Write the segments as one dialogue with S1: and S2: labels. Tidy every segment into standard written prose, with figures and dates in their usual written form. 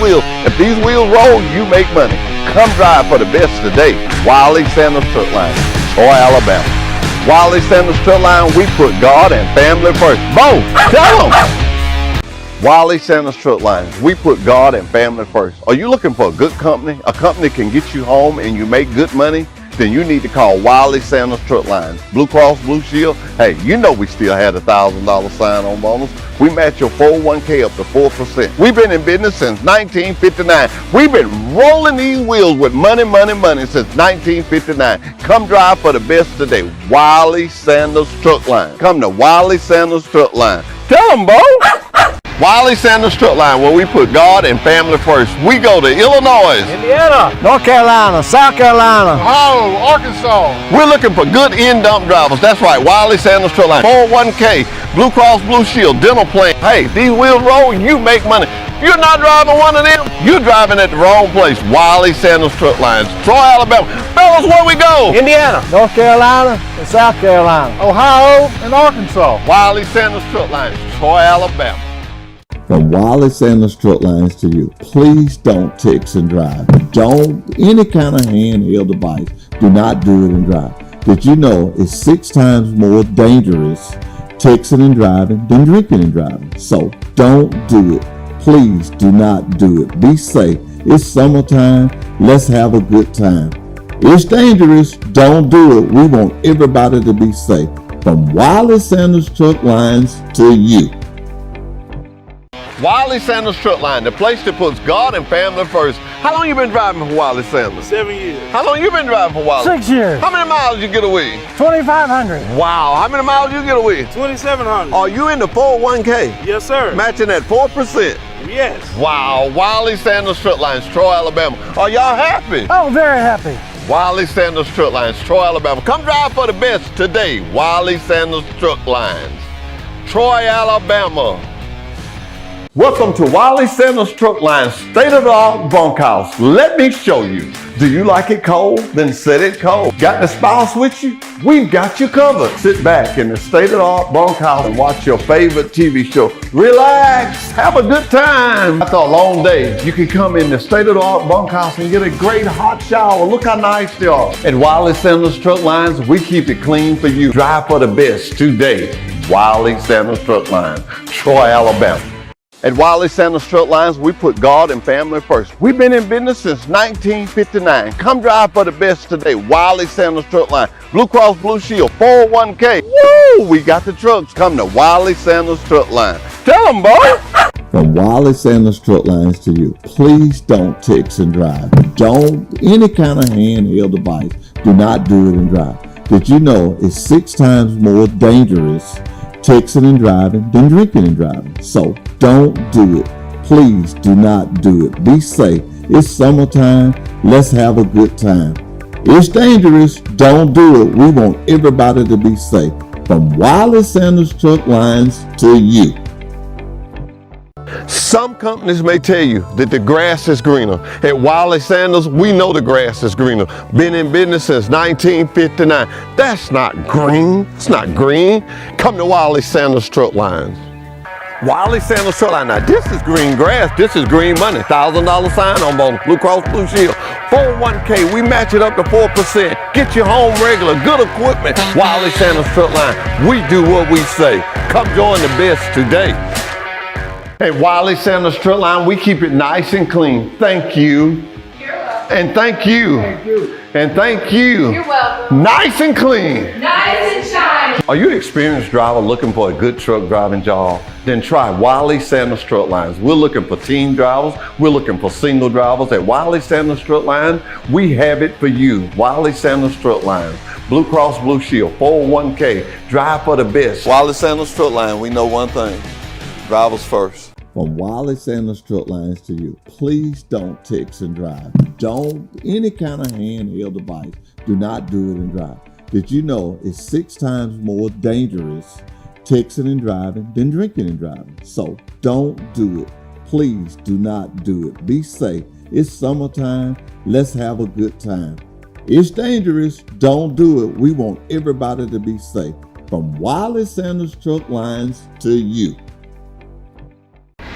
S1: wheels. If these wheels roll, you make money. Come drive for the best today. Wiley Sanders Truck Line, Troy, Alabama. Wiley Sanders Truck Line, we put God and family first. Bo, tell them. Wiley Sanders Truck Line, we put God and family first. Are you looking for a good company? A company can get you home and you make good money? Then you need to call Wiley Sanders Truck Lines. Blue Cross Blue Shield, hey, you know we still had a $1,000 sign-on bonus. We match your 401k up to 4%. We've been in business since 1959. We've been rolling these wheels with money since 1959. Come drive for the best today. Wiley Sanders Truck Line. Come to Wiley Sanders Truck Line. Tell them, Bo. Wiley Sanders Truck Line, where we put God and family first. We go to Illinois,
S2: Indiana, North Carolina, South Carolina,
S3: Ohio, Arkansas.
S1: We're looking for good in-dump drivers. That's right, Wiley Sanders Truck Line. 401k, Blue Cross Blue Shield, dental plan. Hey, these wheels roll, you make money. You're not driving one of them, you're driving at the wrong place. Wiley Sanders Truck Lines, Troy, Alabama. Fellas, where we go?
S2: Indiana, North Carolina, and South Carolina,
S3: Ohio and Arkansas.
S1: Wiley Sanders Truck Lines, Troy, Alabama.
S4: From Wiley Sanders Truck Lines to you, please don't text and drive. Don't, any kind of handheld device, do not do it and drive. Did you know it's 6 times more dangerous texting and driving than drinking and driving? So don't do it. Please do not do it. Be safe. It's summertime. Let's have a good time. It's dangerous. Don't do it. We want everybody to be safe. From Wiley Sanders Truck Lines to you.
S1: Wiley Sanders Truck Line, the place that puts God and family first. How long you been driving for Wiley Sanders?
S3: 7 years.
S1: How long you been driving for Wiley?
S2: 6 years,
S1: How many miles you get away?
S2: 2,500.
S1: Wow, how many miles you get away?
S3: 2,700.
S1: Are you in the 401k?
S3: Yes, sir.
S1: Matching at 4%.
S3: Yes.
S1: Wow, Wiley Sanders Truck Lines, Troy, Alabama. Are y'all happy?
S2: Oh, very happy.
S1: Wiley Sanders Truck Lines, Troy, Alabama. Come drive for the best today. Wiley Sanders Truck Lines, Troy, Alabama. Welcome to Wiley Sanders Truck Line, state-of-the-art bunkhouse. Let me show you. Do you like it cold? Then set it cold. Got the spouse with you? We've got you covered. Sit back in the state-of-the-art bunkhouse and watch your favorite TV show. Relax, have a good time. After a long day, you can come in the state-of-the-art bunkhouse and get a great hot shower. Look how nice they are. At Wiley Sanders Truck Lines, we keep it clean for you. Drive for the best today. Wiley Sanders Truck Line, Troy, Alabama. At Wiley Sanders Truck Lines, we put God and family first. We've been in business since 1959. Come drive for the best today. Wiley Sanders Truck Line, Blue Cross Blue Shield, 401k. Woo! We got the trucks. Come to Wiley Sanders Truck Line. Tell them, boy.
S4: From Wiley Sanders Truck Lines to you, please don't text and drive. Don't, any kind of handheld device, do not do it and drive. Did you know it's 6 times more dangerous texting and driving than drinking and driving? So don't do it. Please do not do it. Be safe. It's summertime. Let's have a good time. It's dangerous. Don't do it. We want everybody to be safe. From Wiley Sanders Truck Lines to you.
S1: Some companies may tell you that the grass is greener. At Wiley Sanders, we know the grass is greener. Been in business since 1959. That's not green. It's not green. Come to Wiley Sanders Truck Lines. Wiley Sanders Truck Line. Now this is green grass. This is green money. $1,000 sign-on bonus. Blue Cross Blue Shield. 401k. We match it up to 4%. Get you home regular. Good equipment. Wiley Sanders Truck Line. We do what we say. Come join the best today. At Wiley Sanders Truck Line, we keep it nice and clean. Thank you.
S5: You're welcome.
S1: And thank you.
S3: Thank you.
S1: And thank you.
S5: You're welcome.
S1: Nice and clean.
S5: Nice and shiny.
S1: Are you an experienced driver looking for a good truck driving job? Then try Wiley Sanders Truck Lines. We're looking for team drivers. We're looking for single drivers. At Wiley Sanders Truck Line, we have it for you. Wiley Sanders Truck Lines, Blue Cross Blue Shield, 401k. Drive for the best. Wiley Sanders Truck Line, we know one thing. Drivers first.
S4: From Wiley Sanders Truck Lines to you, please don't text and drive. Don't, any kind of handheld device, do not do it and drive. Did you know it's 6 times more dangerous texting and driving than drinking and driving? So don't do it. Please do not do it. Be safe. It's summertime. Let's have a good time. It's dangerous. Don't do it. We want everybody to be safe. From Wiley Sanders Truck Lines to you.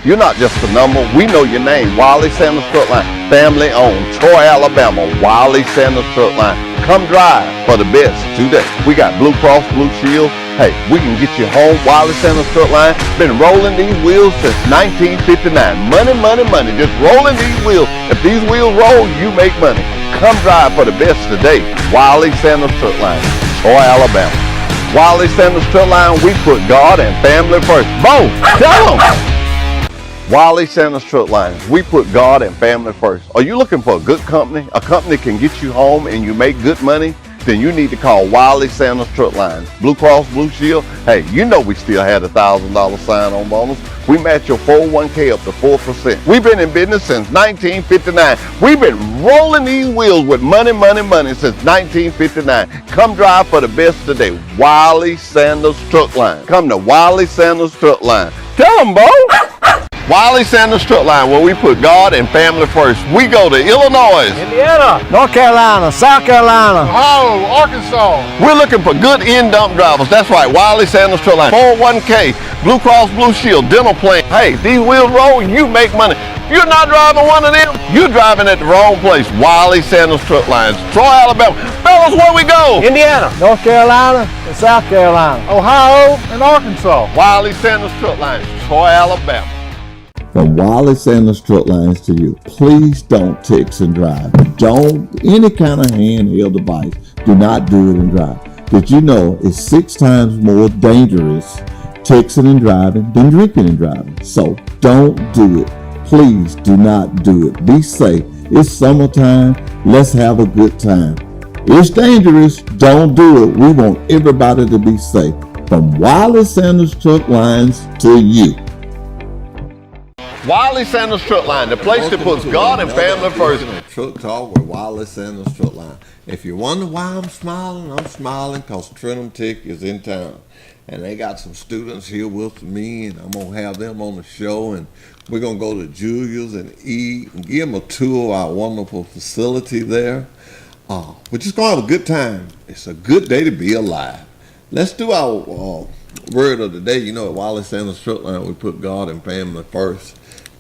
S1: You're not just a number. We know your name. Wiley Sanders Truck Line, family owned, Troy, Alabama. Wiley Sanders Truck Line. Come drive for the best today. We got Blue Cross Blue Shield. Hey, we can get you home. Wiley Sanders Truck Line. Been rolling these wheels since 1959. Money, money, money. Just rolling these wheels. If these wheels roll, you make money. Come drive for the best today. Wiley Sanders Truck Line, Troy, Alabama. Wiley Sanders Truck Line, we put God and family first. Boom! Tell them! Wiley Sanders Truck Lines, we put God and family first. Are you looking for a good company? A company that can get you home and you make good money? Then you need to call Wiley Sanders Truck Lines. Blue Cross Blue Shield, hey, you know we still had a $1,000 sign-on bonus. We match your 401k up to 4%. We've been in business since 1959. We've been rolling these wheels with money, money, money since 1959. Come drive for the best today. Wiley Sanders Truck Line. Come to Wiley Sanders Truck Line. Tell them, Bo. Wiley Sanders Truck Line, where we put God and family first. We go to Illinois,
S2: Indiana, North Carolina, South Carolina,
S3: Ohio, Arkansas.
S1: We're looking for good in-dump drivers. That's right, Wiley Sanders Truck Line. 401k, Blue Cross Blue Shield, dental plan. Hey, these wheels roll, you make money. You're not driving one of them, you're driving at the wrong place. Wiley Sanders Truck Lines, Troy, Alabama. Fellas, where we go?
S2: Indiana, North Carolina, and South Carolina.
S3: Ohio and Arkansas.
S1: Wiley Sanders Truck Lines, Troy, Alabama.
S4: From Wiley Sanders Truck Lines to you, please don't text and drive. Don't, any kind of handheld device, do not do it and drive. Did you know it's 6 times more dangerous texting and driving than drinking and driving? So don't do it. Please do not do it. Be safe. It's summertime. Let's have a good time. It's dangerous. Don't do it. We want everybody to be safe. From Wiley Sanders Truck Lines to you.
S1: Wiley Sanders Truck Line, the place that puts God and family first.
S4: Truck Talk with Wiley Sanders Truck Line. If you wonder why I'm smiling because Trenton Tech is in town. And they got some students here with me, and I'm going to have them on the show. And we're going to go to Julia's and eat and give them a tour of our wonderful facility there. We're just going to have a good time. It's a good day to be alive. Let's do our word of the day. You know, at Wiley Sanders Truck Line, we put God and family first.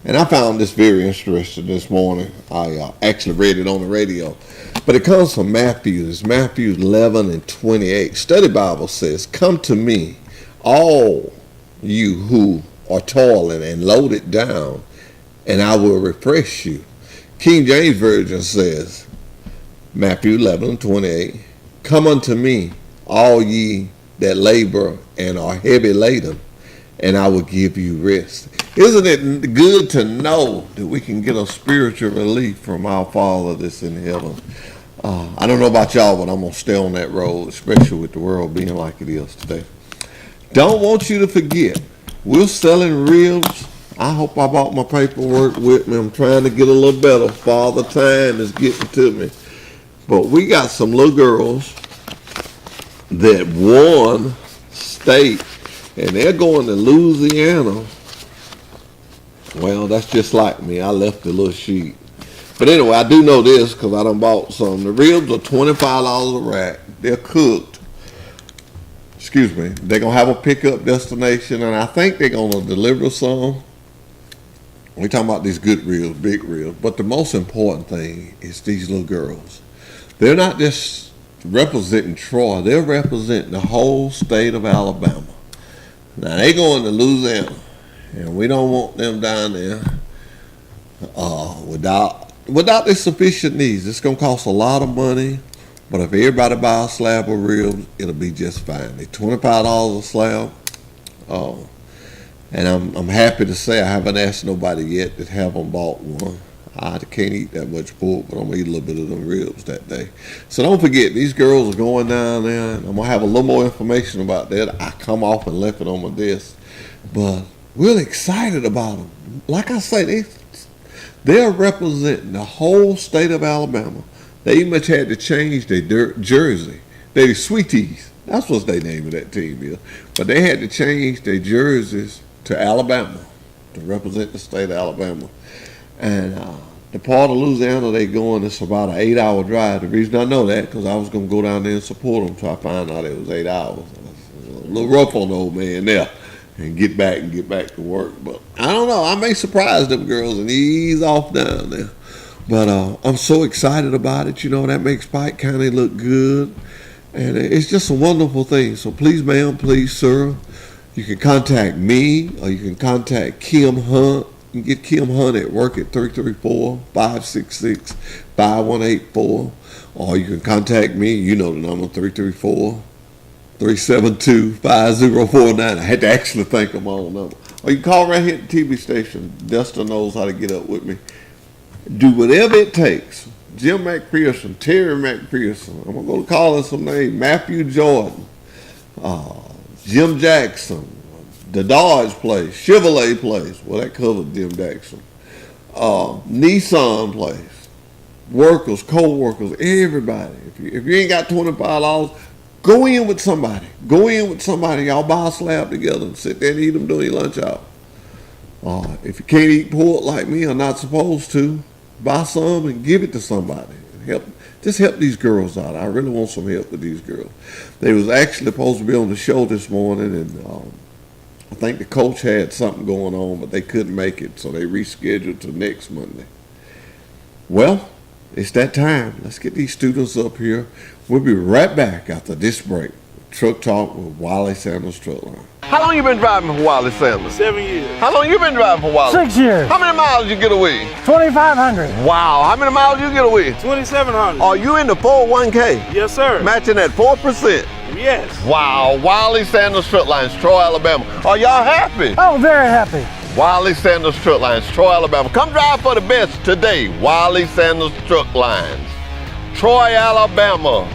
S4: And I found this very interesting this morning. I actually read it on the radio. But it comes from Matthew. It's Matthew 11:28. Study Bible says, "Come to me, all you who are toiling and loaded down, and I will refresh you." King James Version says, Matthew 11:28, "Come unto me, all ye that labor and are heavy laden, and I will give you rest." Isn't it good to know that we can get a spiritual relief from our Father that's in heaven? I don't know about y'all, but I'm going to stay on that road, especially with the world being like it is today. Don't want you to forget, we're selling ribs. I hope I brought my paperwork with me. I'm trying to get a little better. Father Time is getting to me. But we got some little girls that won state, and they're going to Louisiana. Well, that's just like me. I left a little sheet. But anyway, I do know this because I done bought some. The ribs are $25 a rack. They're cooked. Excuse me. They're going to have a pickup destination, and I think they're going to deliver some. We're talking about these good ribs, big ribs. But the most important thing is these little girls. They're not just representing Troy. They're representing the whole state of Alabama. Now, they're going to Louisiana. And we don't want them down there without their sufficient needs. It's going to cost a lot of money, but if everybody buy a slab of ribs, it'll be just fine. They're $25 a slab. And I'm happy to say I haven't asked nobody yet that haven't bought one. I can't eat that much pork, but I'm going to eat a little bit of them ribs that day. So don't forget, these girls are going down there, and I'm going to have a little more information about that. I come off and left it on my desk. But we're excited about them. Like I say, they're representing the whole state of Alabama. They even much had to change their jersey. They're the Sweeties. That's what they named that team is. But they had to change their jerseys to Alabama to represent the state of Alabama. And the part of Louisiana they going, it's about an 8-hour drive. The reason I know that because I was going to go down there and support them until I found out it was 8 hours. A little rough on the old man there. and get back to work. But I don't know. I may surprise them girls and ease off down there. But I'm so excited about it. You know, that makes Pike County look good. And it's just a wonderful thing. So please, ma'am, please, sir, you can contact me or you can contact Kim Hunt. You can get Kim Hunt at work at 334-566-5184. Or you can contact me. You know the number, 334-372-5049. I had to actually think of my own number. Or you can call right here at the TV station. Dustin knows how to get up with me. Do whatever it takes. Jim McPherson, Terry McPherson. I'm going to call in some names. Matthew Jordan, Jim Jackson, the Dodge place, Chevrolet place. Well, that covered Jim Jackson. Nissan place. Workers, co-workers, everybody. If you ain't got $25, go in with somebody. Y'all buy a slab together and sit there and eat them during your lunch hour. If you can't eat pork like me or not supposed to, buy some and give it to somebody. Help these girls out. I really want some help with these girls. They was actually supposed to be on the show this morning, and I think the coach had something going on, but they couldn't make it, so they rescheduled to next Monday. Well, it's that time. Let's get these students up here. We'll be right back after this break. Truck Talk with Wiley Sanders Truck Line.
S1: How long you been driving for Wiley Sanders?
S3: 7 years.
S1: How long you been driving for Wiley?
S2: 6 years.
S1: How many miles you get away?
S2: 2,500.
S1: Wow, how many miles you get away?
S3: 2,700.
S1: Are you in the 401k?
S3: Yes, sir.
S1: Matching at 4%?
S3: Yes.
S1: Wow, Wiley Sanders Truck Lines, Troy, Alabama. Are y'all happy?
S2: Oh, very happy.
S1: Wiley Sanders Truck Lines, Troy, Alabama. Come drive for the best today. Wiley Sanders Truck Lines, Troy, Alabama.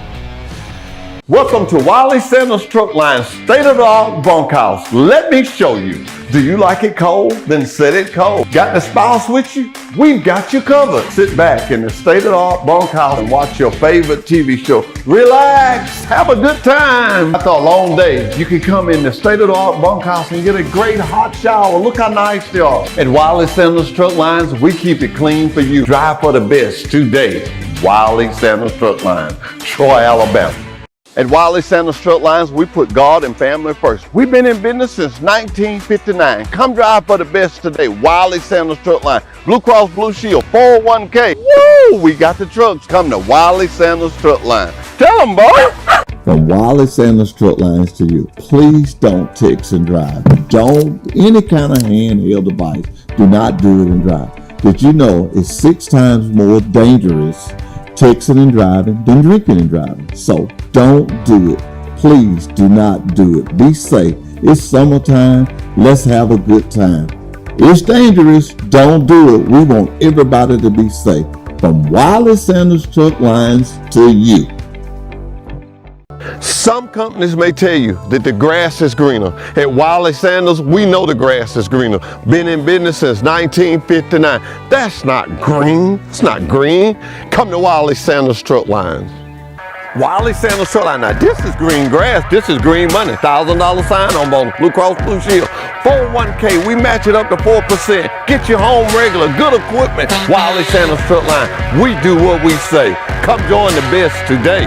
S1: Welcome to Wiley Sanders Truck Lines, state-of-the-art bunkhouse. Let me show you. Do you like it cold? Then set it cold. Got the spouse with you? We've got you covered. Sit back in the state-of-the-art bunkhouse and watch your favorite TV show. Relax, have a good time. After a long day, you can come in the state-of-the-art bunkhouse and get a great hot shower. Look how nice they are. At Wiley Sanders Truck Lines, we keep it clean for you. Drive for the best today. Wiley Sanders Truck Lines, Troy, Alabama. At Wiley Sanders Truck Lines, we put God and family first. We've been in business since 1959. Come drive for the best today. Wiley Sanders Truck Line, Blue Cross Blue Shield, 401k. Woo! We got the trucks. Come to Wiley Sanders Truck Line. Tell them, boy.
S4: From Wiley Sanders Truck Lines to you, please don't text and drive. Don't, any kind of handheld device, do not do it and drive. Did you know it's 6 times more dangerous texting and driving than drinking and driving? So don't do it. Please do not do it. Be safe. It's summertime. Let's have a good time. It's dangerous. Don't do it. We want everybody to be safe. From Wiley Sanders Truck Lines to you.
S1: Some companies may tell you that the grass is greener. At Wiley Sanders, we know the grass is greener. Been in business since 1959. That's not green. It's not green. Come to Wiley Sanders Truck Lines. Wiley Sanders Truck Line. Now this is green grass. This is green money. $1,000 sign-on bonus. Blue Cross Blue Shield. 401k. We match it up to 4%. Get you home regular. Good equipment. Wiley Sanders Truck Line. We do what we say. Come join the best today.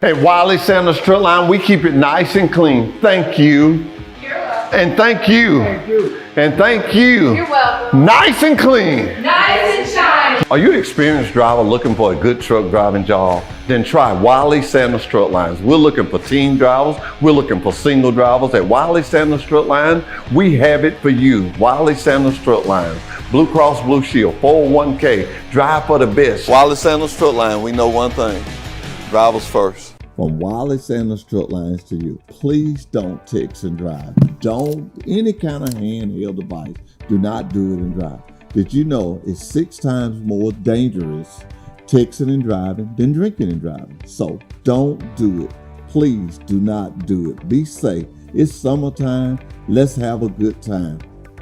S1: At Wiley Sanders Truck Line, we keep it nice and clean. Thank you.
S5: You're welcome.
S1: And thank you.
S2: Thank you.
S1: And thank you.
S5: You're welcome.
S1: Nice and clean.
S5: Nice and shiny.
S1: Are you an experienced driver looking for a good truck driving job? Then try Wiley Sanders Truck Lines. We're looking for team drivers. We're looking for single drivers. At Wiley Sanders Truck Lines, we have it for you. Wiley Sanders Truck Lines, Blue Cross Blue Shield, 401k. Drive for the best. Wiley Sanders Truck Line, we know one thing. Drivers first.
S4: From Wiley Sanders Truck Lines to you, please don't text and drive. Don't, any kind of handheld device, do not do it and drive. Did you know it's 6 times more dangerous texting and driving than drinking and driving? So don't do it. Please do not do it. Be safe. It's summertime. Let's have a good time.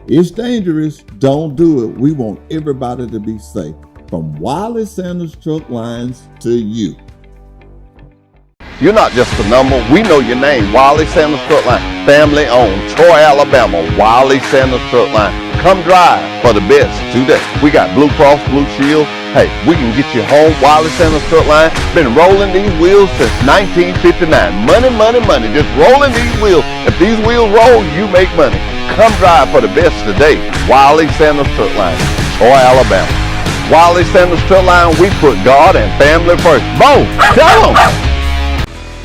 S4: It's dangerous. Don't do it. We want everybody to be safe. From Wiley Sanders Truck Lines to you.
S1: You're not just a number. We know your name. Wiley Sanders Truck Line, family owned, Troy, Alabama. Wiley Sanders Truck Line. Come drive for the best today. We got Blue Cross Blue Shield, Hey, we can get you home. Wiley Sanders Truck Line been rolling these wheels since 1959. Money, money, money, just rolling these wheels. If these wheels roll, you make money. Come drive for the best today. Wiley Sanders Truck Line, Troy, Alabama. Wiley Sanders Truck Line, we put God and family first. Bo, tell them.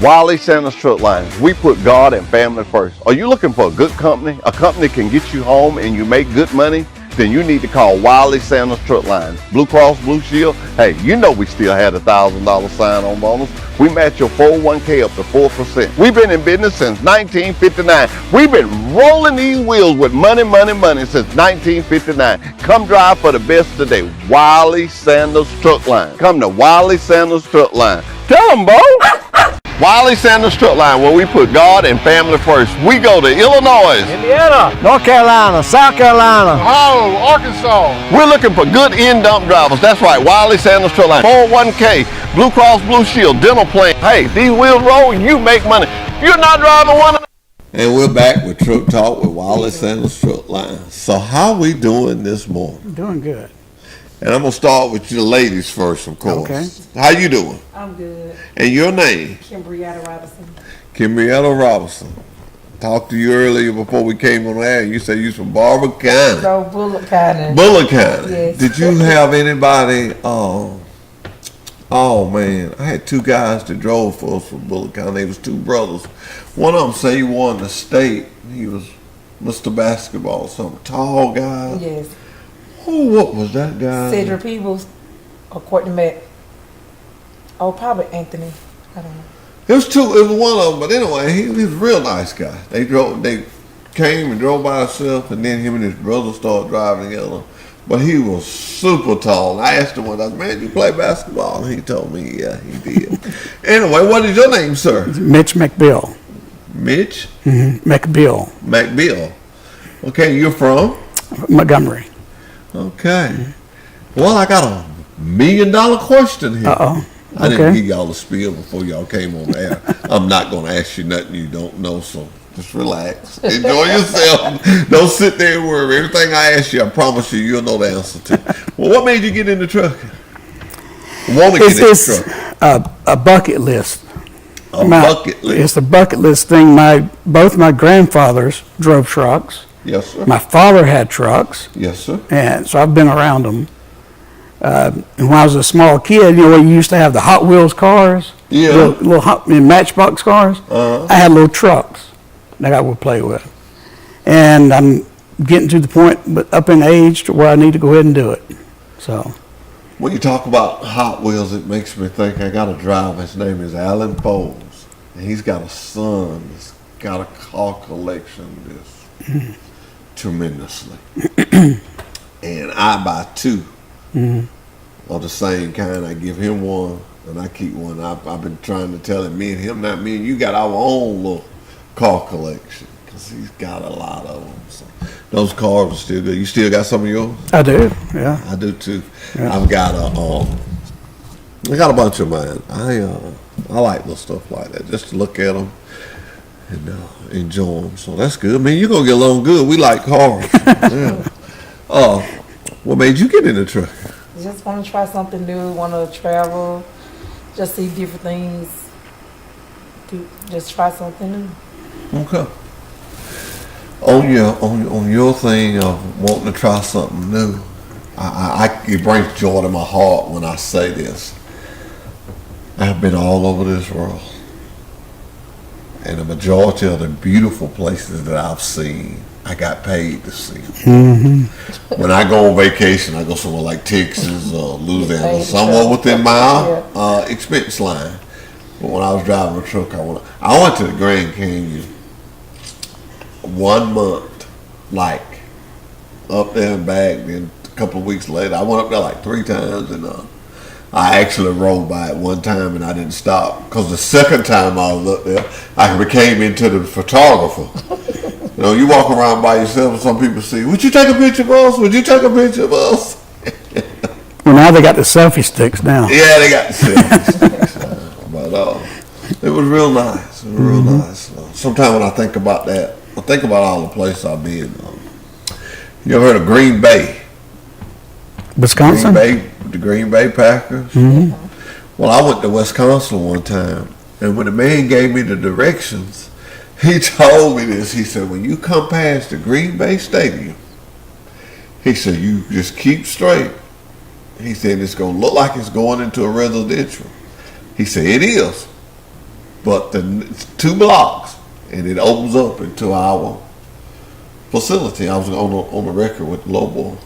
S1: Wiley Sanders Truck Lines, we put God and family first. Are you looking for a good company? A company can get you home and you make good money? Then you need to call Wiley Sanders Truck Lines. Blue Cross Blue Shield, hey, you know we still had a $1,000 sign-on bonus. We match your 401k up to 4%. We've been in business since 1959. We've been rolling these wheels with money, money, money since 1959. Come drive for the best today. Wiley Sanders Truck Line. Come to Wiley Sanders Truck Line. Tell them, Bo. Wiley Sanders Truck Line, where we put God and family first. We go to Illinois,
S2: Indiana, North Carolina, South Carolina,
S3: Ohio, Arkansas.
S1: We're looking for good in-dump drivers. That's right, Wiley Sanders Truck Line. 401k, Blue Cross Blue Shield, dental plan. Hey, these wheels roll, you make money. If you're not driving one of them.
S4: And we're back with Truck Talk with Wiley Sanders Truck Line. So how we doing this morning?
S2: doing good.
S4: And I'm going to start with you ladies first, of course.
S2: Okay.
S4: How you doing?
S5: I'm good.
S4: And your name?
S5: Kimbrietta Robinson.
S4: Kimbrietta Robinson. Talked to you earlier before we came on air. You said you from Barber County.
S5: So Bullock County.
S4: Bullock County.
S5: Yes.
S4: Did you have anybody? Oh man, I had two guys that drove for us from Bullock County. They was two brothers. One of them say he won the state. He was Mr. Basketball, some tall guy.
S5: Yes.
S4: Oh, what was that guy?
S5: Cedric Peebles or Courtney Mack. Oh, probably Anthony. I don't know.
S4: It was two. It was one of them. But anyway, he was a real nice guy. They came and drove by himself, and then him and his brother started driving together. But he was super tall. I asked him one day, man, you play basketball? And he told me, yeah, he did. Anyway, what is your name, sir?
S2: Mitch McBill.
S4: Mitch?
S2: McBill.
S4: McBill. Okay, you're from?
S2: Montgomery.
S4: Okay. Well, I got a $1 million question here.
S2: Uh-oh.
S4: I didn't
S2: Okay.
S4: give y'all the spiel before y'all came on the air. I'm not going to ask you nothing you don't know, so just relax. Enjoy yourself. Don't sit there and worry. Everything I ask you, I promise you, you'll know the answer to. Well, what made you get in the truck? Want to get in the truck?
S2: It's a bucket list.
S4: A bucket list.
S2: It's a bucket list thing. Both my grandfathers drove trucks.
S4: Yes, sir.
S2: My father had trucks,
S4: Yes, sir.
S2: and so I've been around them. And when I was a small kid, you know, we used to have the Hot Wheels cars,
S4: Yeah.
S2: little Matchbox cars.
S4: Uh-huh.
S2: I had little trucks that I would play with, and I'm getting to the point, but up in age to where I need to go ahead and do it. So,
S4: When you talk about Hot Wheels, it makes me think I got a driver. His name is Alan Foles, and he's got a son that's got a car collection that's tremendously. And I buy two of the same kind. I give him one, and I keep one. I've been trying to tell him, me and him, not me and you, got our own little car collection because he's got a lot of them. So those cars are still good. You still got some of yours?
S2: I do, yeah.
S4: I do too.
S2: Yeah.
S4: I've got I got a bunch of mine. I like little stuff like that, just to look at them and enjoy them. So that's good. I mean, you're gonna get along good. We like cars. Yeah. What made you get in the truck?
S5: Just want to try something new. Want to travel. Just see different things. Just try something new.
S4: Okay. On your thing of wanting to try something new, it brings joy to my heart when I say this. I've been all over this world, and the majority of the beautiful places that I've seen, I got paid to see. When I go on vacation, I go somewhere like Texas or Louisiana, somewhere within my expense line. But when I was driving a truck, I went to the Grand Canyon 1 month, like up there and back. Then a couple of weeks later, I went up there like 3 times, and I actually rode by it one time and I didn't stop because the second time I was up there, I became into the photographer. You know, you walk around by yourself and some people see, would you take a picture of us? Would you take a picture of us?
S2: Well, now they got the selfie sticks now.
S4: Yeah, they got the selfie sticks. But it was real nice. It was real nice. Sometimes when I think about that, I think about all the places I've been. You ever heard of Green Bay?
S2: Wisconsin?
S4: Green Bay,
S1: The Green Bay Packers. Well, I went to Wisconsin one time, and when the man gave me the directions, he told me this. He said, when you come past the Green Bay Stadium, he said, you just keep straight. He said, it's going to look like it's going into a residential. He said, it is. But it's 2 blocks, and it opens up into our facility. I was on the record with Lobo.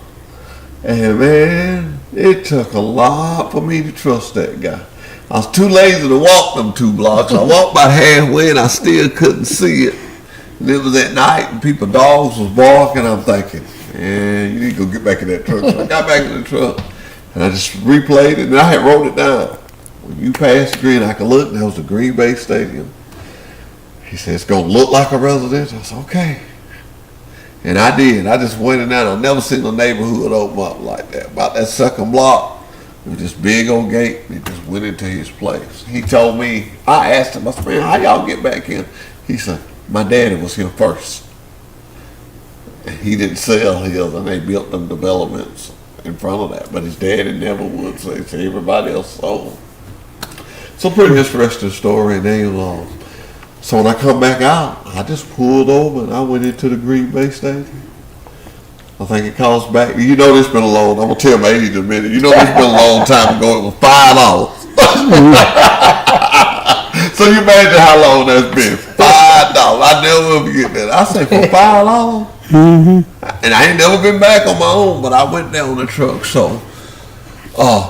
S1: And man, it took a lot for me to trust that guy. I was too lazy to walk them 2 blocks. I walked about halfway and I still couldn't see it. And it was at night and dogs was barking. I'm thinking, man, you need to go get back in that truck. So I got back in the truck and I just replayed it and I had wrote it down. When you pass the green, I could look and there was the Green Bay Stadium. He said, it's going to look like a residential. I said, okay. And I did. I just went in there. I've never seen a neighborhood open up like that. About that second block, with this big old gate, and it just went into his place. He told me, I asked him, I said, man, how y'all get back in? He said, my daddy was here first. And he didn't sell his, and they built them developments in front of that. But his daddy never would, so everybody else sold. So pretty interesting story, and they so when I come back out, I just pulled over and I went into the Green Bay Stadium. I think it cost back, you know this been a long, I'm going to tell my age in a minute, you know this been a long time ago, it was $5. So you imagine how long that's been, $5. I never will forget that. I said for $5? And I ain't never been back on my own, but I went down the truck, so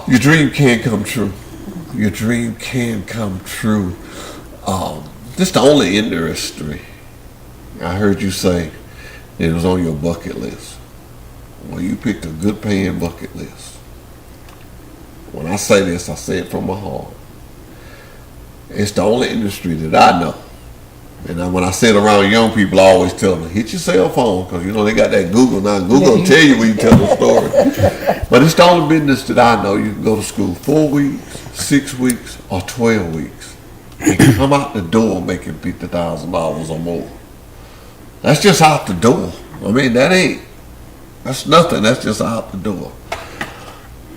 S1: your dream can come true. Your dream can come true. This is the only industry I heard you say it was on your bucket list. Well, you picked a good paying bucket list. When I say this, I say it from my heart. It's the only industry that I know. And when I sit around young people, I always tell them, hit your cell phone, because you know they got that Google now. Google will tell you when you tell the story. But it's the only business that I know. You can go to school 4 weeks, 6 weeks, or 12 weeks. And come out the door making $50,000 or more. That's just out the door. I mean, that's nothing. That's just out the door.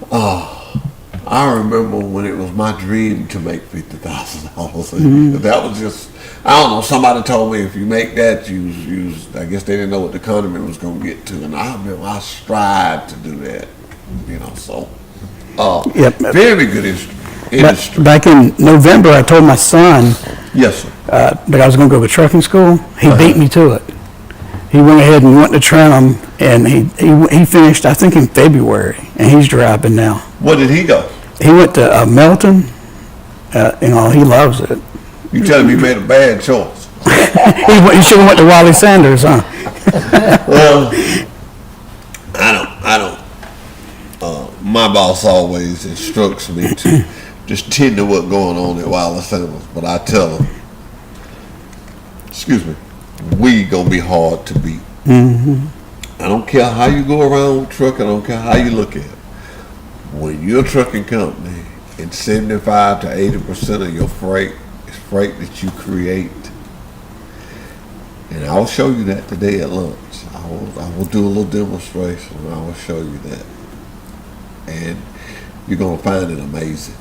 S1: I remember when it was my dream to make $50,000. That was just, I don't know, somebody told me if you make that, I guess they didn't know what the economy was going to get to. And I remember I strived to do that, so. Very good industry.
S2: Back in November, I told my son
S1: Yes, sir.
S2: that I was going to go to trucking school. He beat me to it. He went ahead and went to Trenton, and he finished, I think, in February, and he's driving now.
S1: Where did he go?
S2: He went to Melton. He loves it.
S1: You telling me he made a bad choice?
S2: He should have went to Wiley Sanders, huh?
S1: Well, I don't. My boss always instructs me to just tend to what's going on at Wiley Sanders, but I tell him, we gonna be hard to beat. I don't care how you go around trucking, I don't care how you look at it. When you're a trucking company and 75 to 80% of your freight is freight that you create, and I'll show you that today at lunch. I will do a little demonstration and I will show you that. And you're going to find it amazing.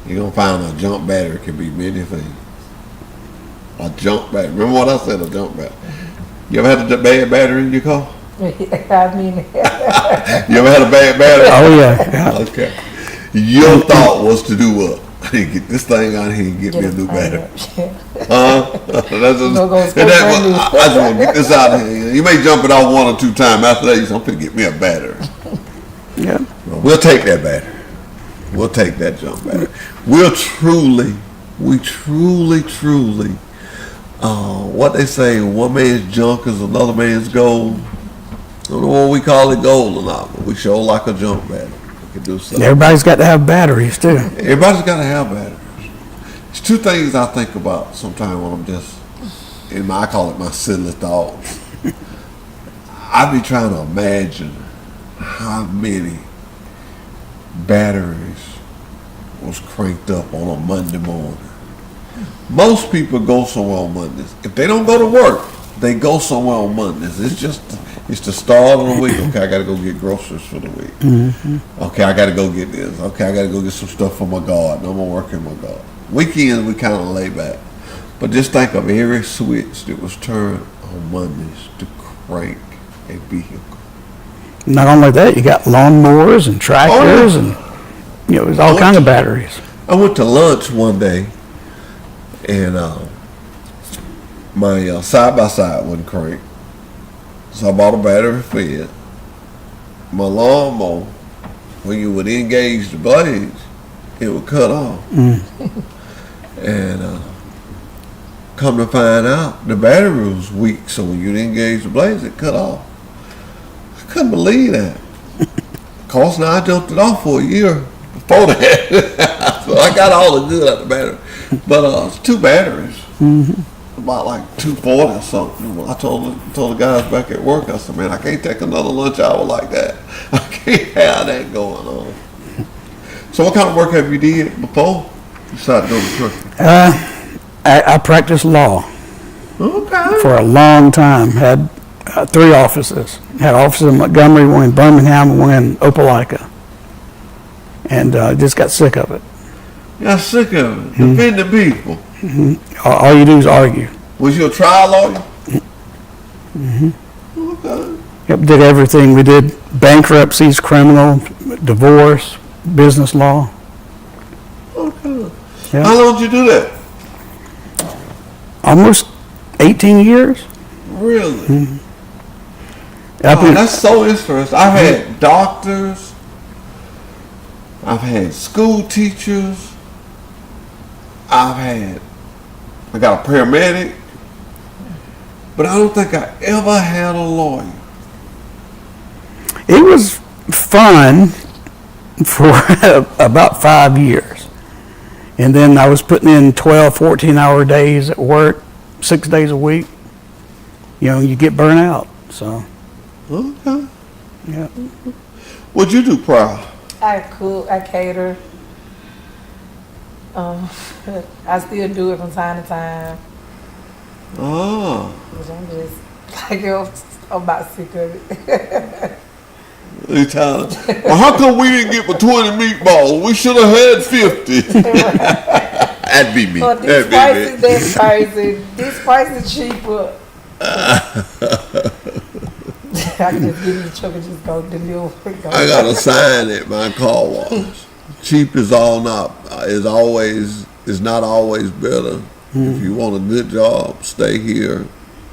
S1: You're going to find a jump battery can be many things. A jump battery. Remember what I said, a jump battery. You ever had a bad battery in your car?
S5: I mean,
S1: You ever had a bad battery?
S2: Oh, yeah.
S1: Okay. Your thought was to do what? Get this thing out here and get me a new battery. I just want to get this out of here. You may jump it off 1 or 2 times. After that, you say, I'm going to get me a battery.
S2: Yeah.
S1: We'll take that battery. We'll take that jump battery. We truly, what they say, one man's junk is another man's gold. I don't know what we call it gold or not, but we sure like a junk battery. We can do something.
S2: Everybody's got to have batteries, too.
S1: Everybody's got to have batteries. There's 2 things I think about sometimes when I'm just I call it my silly thoughts. I be trying to imagine how many batteries was cranked up on a Monday morning. Most people go somewhere on Mondays. If they don't go to work, they go somewhere on Mondays. It's the start of the week. Okay, I got to go get groceries for the week.
S2: Mm-hmm.
S1: Okay, I got to go get this. Okay, I got to go get some stuff for my garden. I'm going to work in my garden. Weekends, we kind of lay back. But just think of every switch that was turned on Mondays to crank a vehicle.
S2: Not only that, you got lawnmowers and tractors and, there's all kind of batteries.
S1: I went to lunch one day, and my side-by-side wasn't cranked. So I bought a battery fed. My lawnmower, when you would engage the blades, it would cut off. And come to find out, the battery was weak, so when you engage the blades, it cut off. I couldn't believe that. Of course, now I jumped it off for a year before that. So I got all the good out of the battery. But it's 2 batteries. About like 240 or something. I told the guys back at work, I said, man, I can't take another lunch hour like that. I can't have that going on. So what kind of work have you did before you decided to go to trucking?
S2: I practiced law
S1: Okay.
S2: for a long time. Had 3 offices. Had offices in Montgomery, one in Birmingham, and one in Opelika. And just got sick of it.
S1: Got sick of it. Defending people.
S2: All you do is argue.
S1: Was you a trial lawyer? Okay.
S2: Yep, did everything. We did bankruptcies, criminal, divorce, business law.
S1: Okay.
S2: Yeah.
S1: How long did you do that?
S2: Almost 18 years.
S1: Really?
S2: I've
S1: Oh,
S2: been-
S1: that's so interesting. I've had doctors. I've had school teachers. I got a paramedic. But I don't think I ever had a lawyer.
S2: It was fun for about 5 years. And then I was putting in 12, 14-hour days at work, 6 days a week. You get burnt out. So,
S1: Okay.
S2: yeah.
S1: What'd you do prior?
S5: I cook, I cater. I still do it from time to time.
S1: Oh.
S5: Which I'm just, I'm about sick of it.
S1: You tell them, well, how come we didn't get but 20 meatballs? We should have had 50. That'd be me.
S5: But this price is that crazy. This price is cheaper. I can just give you the truck and just go deliver.
S1: I got a sign at my car wash. Cheap is not always better. If you want a good job, stay here.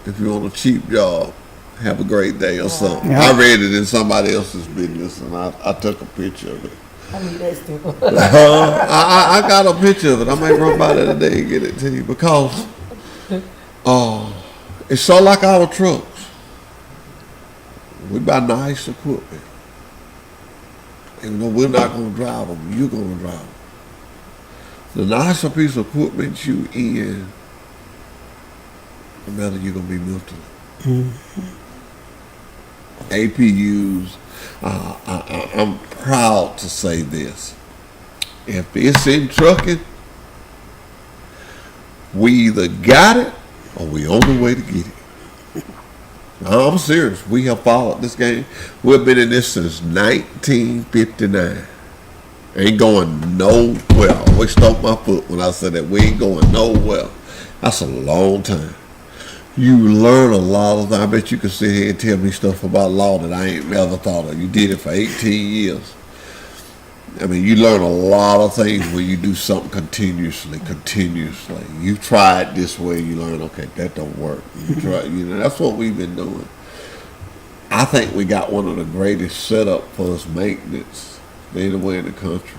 S1: If you want a cheap job, have a great day or something.
S2: Yeah.
S1: I read it in somebody else's business, and I took a picture of it.
S5: I need that still.
S1: I got a picture of it. I might run by that today and get it to you because it's so like our trucks. We buy nice equipment. And we're not going to drive them. You're going to drive them. The nicer piece of equipment you in, the better you're going to be mentally. APUs, I'm proud to say this. If it's in trucking, we either got it or we on the way to get it. No, I'm serious. We have followed this game. We've been in this since 1959. Ain't going nowhere. I always stomp my foot when I said that. We ain't going nowhere. That's a long time. You learn a lot of things. I bet you can sit here and tell me stuff about law that I ain't never thought of. You did it for 18 years. I mean, you learn a lot of things when you do something continuously. You try it this way, you learn, okay, that don't work. You try, that's what we've been doing. I think we got one of the greatest setup for us maintenance anywhere in the country.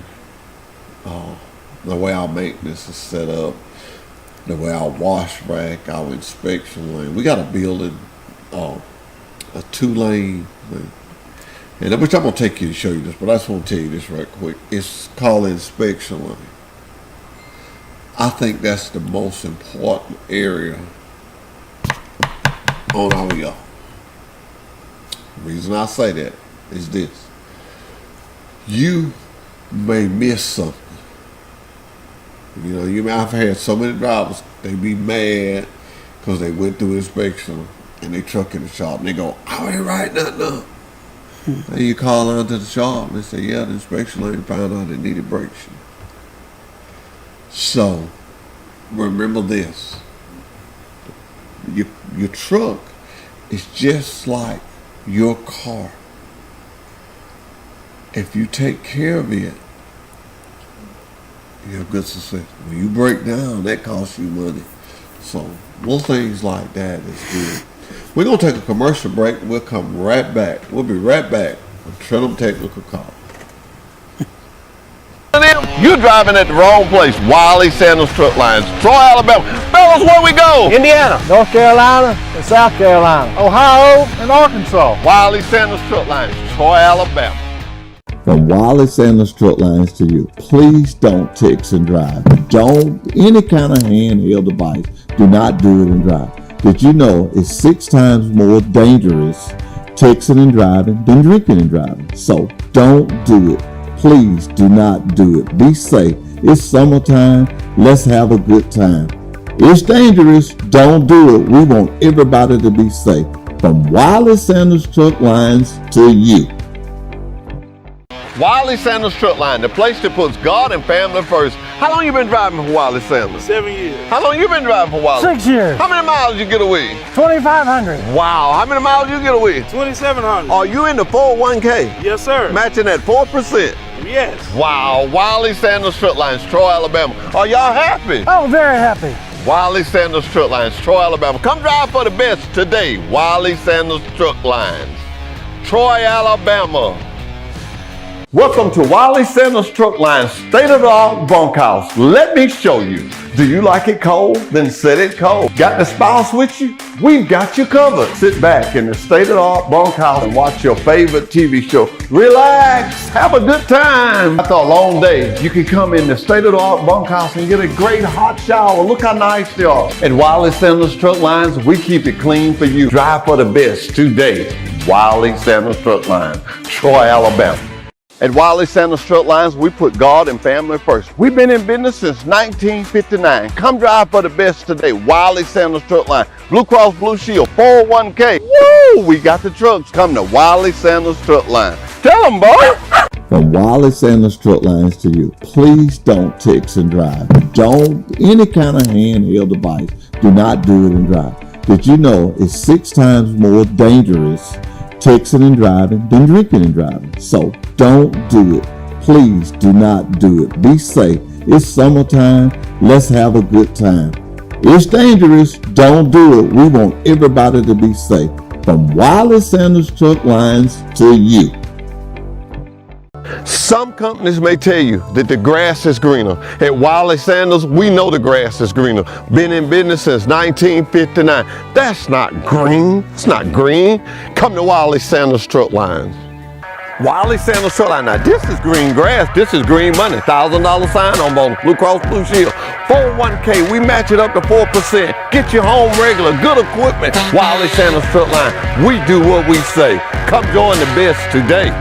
S1: The way our maintenance is set up, the way our wash rack, our inspection lane. We got a building, a 2-lane thing. And which I'm going to take you to show you this, but I just want to tell you this right quick. It's called inspection lane. I think that's the most important area on our yard. The reason I say that is this. You may miss something. I've had so many drivers, they be mad because they went through inspection and they truck in the shop and they go, I ain't writing nothing up. And you call out to the shop and they say, yeah, the inspection lady found out it needed brakes. So remember this. Your truck is just like your car. If you take care of it, you have good success. When you break down, that costs you money. So little things like that is good. We're going to take a commercial break. We'll come right back. We'll be right back on Trenum Technical Call. You're driving at the wrong place. Wiley Sanders Truck Lines, Troy, Alabama. Fellas, where we go?
S3: Indiana, North Carolina, and South Carolina, Ohio, and Arkansas.
S1: Wiley Sanders Truck Lines, Troy, Alabama.
S4: From Wiley Sanders Truck Lines to you, please don't text and drive. Don't, any kind of handheld device, do not do it and drive. Did you know it's 6 times more dangerous texting and driving than drinking and driving? So don't do it. Please do not do it. Be safe. It's summertime. Let's have a good time. It's dangerous. Don't do it. We want everybody to be safe. From Wiley Sanders Truck Lines to you.
S1: Wiley Sanders Truck Line, the place that puts God and family first. How long you been driving for Wiley Sanders?
S6: 7 years.
S1: How long you been driving for Wiley?
S3: 6 years.
S1: How many miles you get a week?
S3: 2,500.
S1: Wow, how many miles you get a week?
S6: 2,700.
S1: Are you in the 401k?
S6: Yes, sir.
S1: Matching at 4%?
S6: Yes.
S1: Wow, Wiley Sanders Truck Lines, Troy, Alabama. Are y'all happy?
S3: Oh, very happy.
S1: Wiley Sanders Truck Lines, Troy, Alabama. Come drive for the best today. Wiley Sanders Truck Lines, Troy, Alabama. Welcome to Wiley Sanders Truck Lines, state-of-the-art bunkhouse. Let me show you. Do you like it cold? Then set it cold. Got the spouse with you? We've got you covered. Sit back in the state-of-the-art bunkhouse and watch your favorite TV show. Relax, have a good time. After a long day, you can come in the state-of-the-art bunkhouse and get a great hot shower. Look how nice they are. At Wiley Sanders Truck Lines, we keep it clean for you. Drive for the best today. Wiley Sanders Truck Lines, Troy, Alabama. At Wiley Sanders Truck Lines, we put God and family first. We've been in business since 1959. Come drive for the best today. Wiley Sanders Truck Line, Blue Cross Blue Shield, 401k. Woo! We got the trucks. Come to Wiley Sanders Truck Line. Tell them, boy.
S4: From Wiley Sanders Truck Lines to you, please don't text and drive. Don't, any kind of handheld device, do not do it and drive. Did you know it's 6 times more dangerous texting and driving than drinking and driving? So don't do it. Please do not do it. Be safe. It's summertime. Let's have a good time. It's dangerous. Don't do it. We want everybody to be safe. From Wiley Sanders Truck Lines to you.
S1: Some companies may tell you that the grass is greener. At Wiley Sanders, we know the grass is greener. Been in business since 1959. That's not green. It's not green. Come to Wiley Sanders Truck Lines. Wiley Sanders Truck Line. Now this is green grass. This is green money. $1,000 sign on bonus. Blue Cross Blue Shield. 401k. We match it up to 4%. Get you home regular. Good equipment. Wiley Sanders Truck Line. We do what we say. Come join the best today.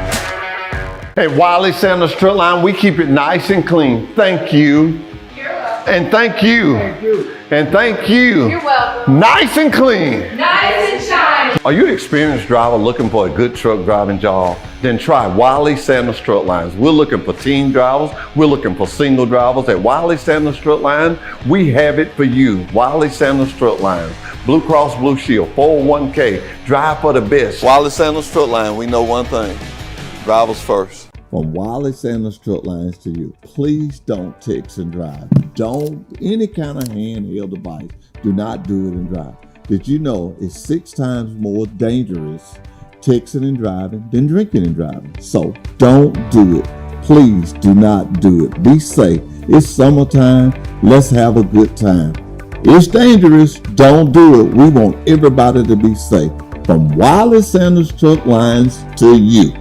S1: At Wiley Sanders Truck Line, we keep it nice and clean. Thank you.
S5: You're welcome.
S1: And thank you.
S3: Thank you.
S1: And thank you.
S5: You're welcome.
S1: Nice and clean.
S5: Nice and shiny.
S1: Are you an experienced driver looking for a good truck driving job? Then try Wiley Sanders Truck Lines. We're looking for team drivers. We're looking for single drivers. At Wiley Sanders Truck Lines, we have it for you. Wiley Sanders Truck Lines. Blue Cross Blue Shield, 401k. Drive for the best. Wiley Sanders Truck Line, we know one thing. Drivers first.
S4: From Wiley Sanders Truck Lines to you, please don't text and drive. Don't, any kind of handheld device, do not do it and drive. Did you know it's 6 times more dangerous texting and driving than drinking and driving? So don't do it. Please do not do it. Be safe. It's summertime. Let's have a good time. It's dangerous. Don't do it. We want everybody to be safe. From Wiley Sanders Truck Lines to you.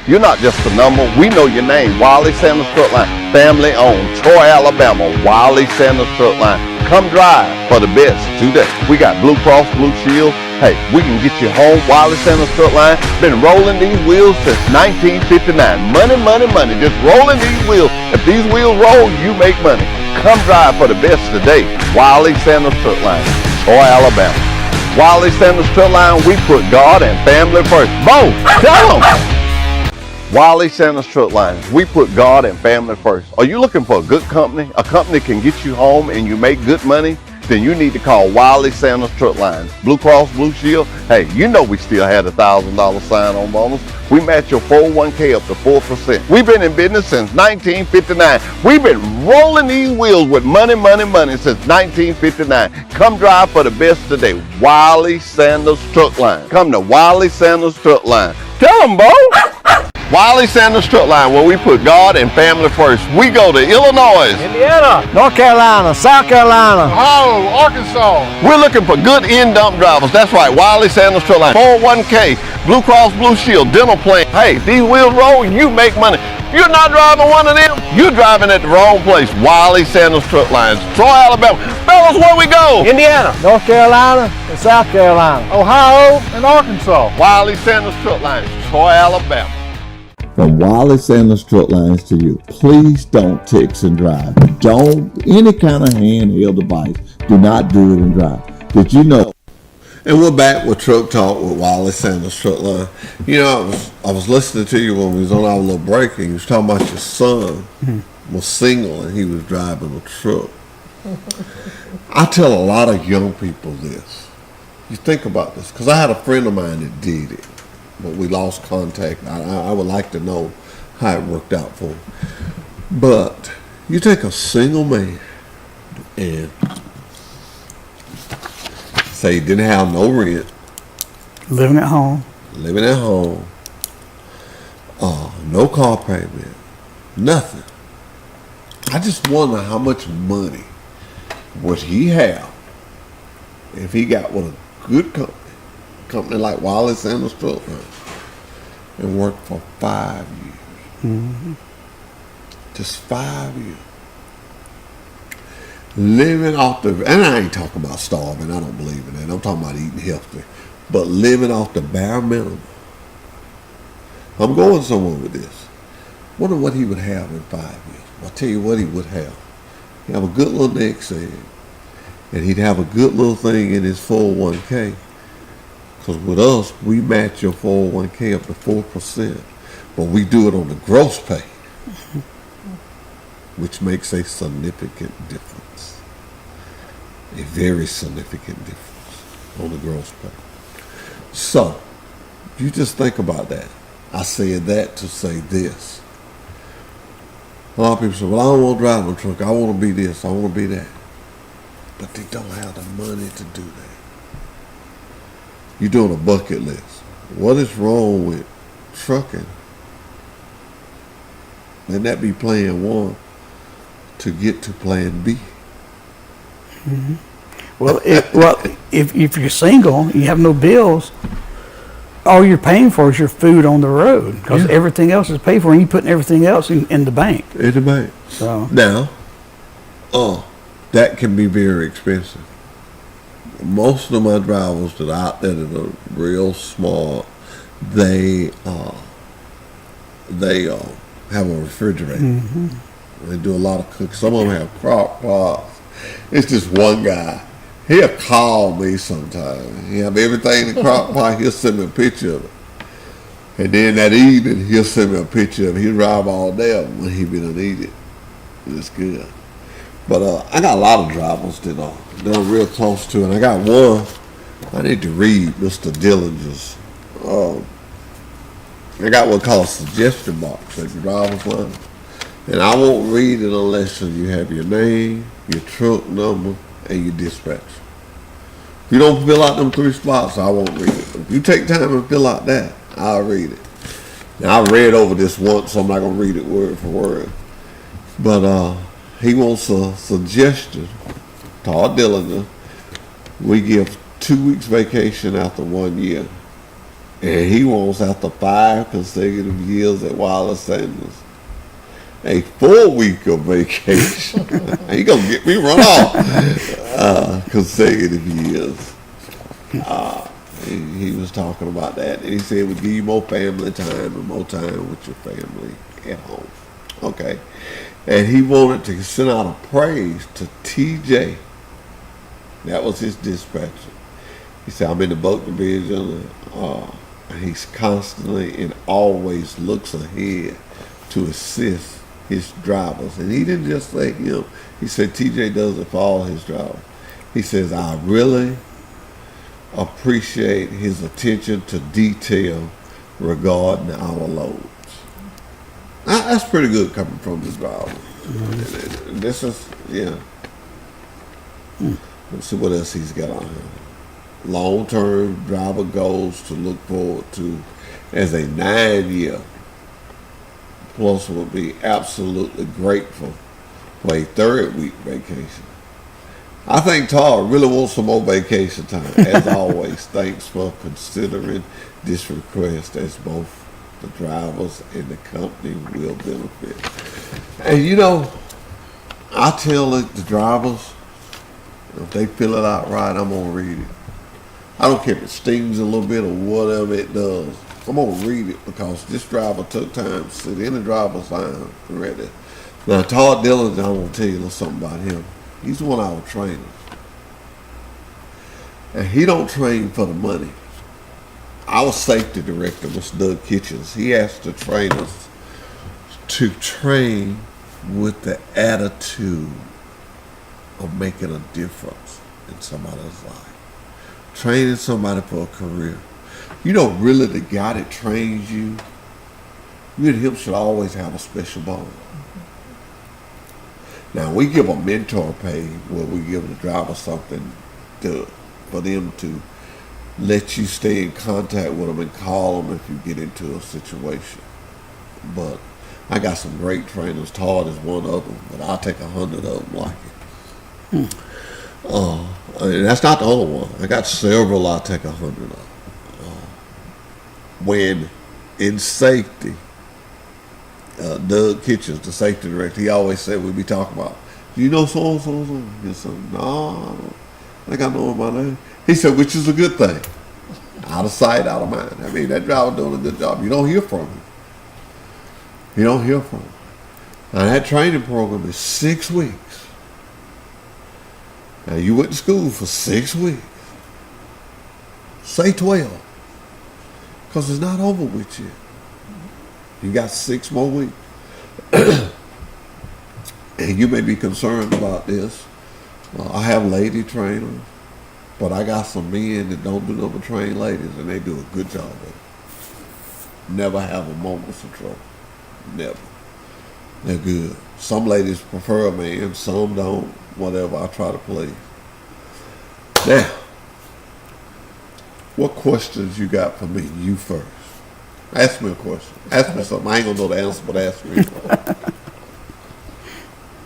S1: You're not just a number. We know your name. Wiley Sanders Truck Line. Family owned. Troy, Alabama. Wiley Sanders Truck Line. Come drive for the best today. We got Blue Cross Blue Shield. Hey, we can get you home. Wiley Sanders Truck Line. Been rolling these wheels since 1959. Money, money, money. Just rolling these wheels. If these wheels roll, you make money. Come drive for the best today. Wiley Sanders Truck Line. Troy, Alabama. Wiley Sanders Truck Line, we put God and family first. Bo, tell them. Wiley Sanders Truck Lines, we put God and family first. Are you looking for a good company? A company can get you home and you make good money? Then you need to call Wiley Sanders Truck Lines. Blue Cross Blue Shield, hey, you know we still had a $1,000 sign-on bonus. We match your 401k up to 4%. We've been in business since 1959. We've been rolling these wheels with money, money, money since 1959. Come drive for the best today. Wiley Sanders Truck Line. Come to Wiley Sanders Truck Line. Tell them, Bo. Wiley Sanders Truck Line, where we put God and family first. We go to Illinois,
S3: Indiana, North Carolina, South Carolina, Ohio, Arkansas.
S1: We're looking for good in-dump drivers. That's right, Wiley Sanders Truck Line. 401k, Blue Cross Blue Shield, dental plan. Hey, these wheels roll, you make money. You're not driving one of them, you're driving at the wrong place. Wiley Sanders Truck Lines, Troy, Alabama. Fellas, where we go?
S3: Indiana, North Carolina, and South Carolina, Ohio, and Arkansas.
S1: Wiley Sanders Truck Lines, Troy, Alabama.
S4: From Wiley Sanders Truck Lines to you, please don't text and drive. Don't, any kind of handheld device, do not do it and drive. Did you know?
S1: And we're back with Truck Talk with Wiley Sanders Truck Line. You know, I was listening to you when we was on our little break, and you was talking about your son was single and he was driving a truck. I tell a lot of young people this. You think about this, because I had a friend of mine that did it, but we lost contact. I would like to know how it worked out for him. But you take a single man and say he didn't have no rent,
S2: Living at home.
S1: no car payment, nothing. I just wonder how much money would he have if he got with a good company like Wiley Sanders Truck Line, and worked for 5 years.
S2: Mm-hmm.
S1: Just 5 years. Living off the, and I ain't talking about starving, I don't believe in that. I'm talking about eating healthy. But living off the bare minimum. I'm going somewhere with this. Wonder what he would have in 5 years. I'll tell you what he would have. He'd have a good little next egg. And he'd have a good little thing in his 401k. Because with us, we match your 401k up to 4%. But we do it on the gross pay. Which makes a significant difference. A very significant difference on the gross pay. So, you just think about that. I said that to say this. A lot of people say, well, I don't want to drive no truck. I want to be this. I want to be that. But they don't have the money to do that. You're doing a bucket list. What is wrong with trucking? Then that be plan one to get to plan B.
S2: Mm-hmm. Well, if you're single, you have no bills, all you're paying for is your food on the road, because everything else is paid for, and you're putting everything else in the bank.
S1: In the bank.
S2: So
S1: now, that can be very expensive. Most of my drivers that are out there that are real smart, they have a refrigerator.
S2: Mm-hmm.
S1: They do a lot of cooking. Some of them have crock pots. It's just one guy. He'll call me sometime. He have everything in the crock pot. He'll send me a picture of it. And then that evening, he'll send me a picture of it. He'll drive all day when he be done eat it. It's good. But I got a lot of drivers that I'm real close to. And I got one I need to read, Mr. Dillinger's. I got what's called a suggestion box at the driver's line. And I won't read it unless you have your name, your truck number, and your dispatcher. If you don't fill out them 3 spots, I won't read it. If you take time and fill out that, I'll read it. Now, I read over this once, so I'm not going to read it word for word. But he wants a suggestion. Todd Dillinger. We give 2 weeks vacation after 1 year. And he wants after 5 consecutive years at Wiley Sanders a 4-week of vacation. He gonna get me run off consecutive years. He was talking about that, and he said we give you more family time and more time with your family at home. Okay, and he wanted to send out a praise to TJ. That was his dispatcher. He said, I'm in the boat division. He's constantly and always looks ahead to assist his drivers. And he didn't just say him. He said TJ does it for all his drivers. He says, I really appreciate his attention to detail regarding our loads. That's pretty good coming from the driver. Mm-hmm. This is, yeah. Let's see what else he's got on here. Long-term driver goals to look forward to as a 9-year. Plus will be absolutely grateful for a 3rd-week vacation. I think Todd really wants some more vacation time. As always, thanks for considering this request, as both the drivers and the company will benefit. And you know, I tell the drivers, if they fill it out right, I'm going to read it. I don't care if it stings a little bit or whatever it does. I'm going to read it because this driver took time to sit in the driver's line and read it. Now, Todd Dillon, I want to tell you a little something about him. He's one of our trainers. And he don't train for the money. Our safety director, Mr. Doug Kitchens, he asked the trainers to train with the attitude of making a difference in somebody's life. Training somebody for a career. You know, really the guy that trains you and him should always have a special bond. Now, we give a mentor pay where we give the driver something for them to let you stay in contact with them and call them if you get into a situation. But I got some great trainers. Todd is one of them, but I'll take 100 of them like it. And that's not the only one. I got several I'll take 100 of. When in safety, Doug Kitchens, the safety director, he always said we'd be talking about, do you know so-and-so? He said, no, I don't think I know him by name. He said, which is a good thing. Out of sight, out of mind. I mean, that driver doing a good job. You don't hear from him. You don't hear from him. Now, that training program is 6 weeks. Now, you went to school for 6 weeks. Say 12. Because it's not over with you. You got 6 more weeks. And you may be concerned about this. I have lady trainers, but I got some men that don't do nothing but train ladies, and they do a good job of it. Never have a moment's of trouble. Never. They're good. Some ladies prefer a man, some don't. Whatever, I try to please. Now, what questions you got for me? You first. Ask me a question. Ask me something. I ain't gonna know the answer, but ask me.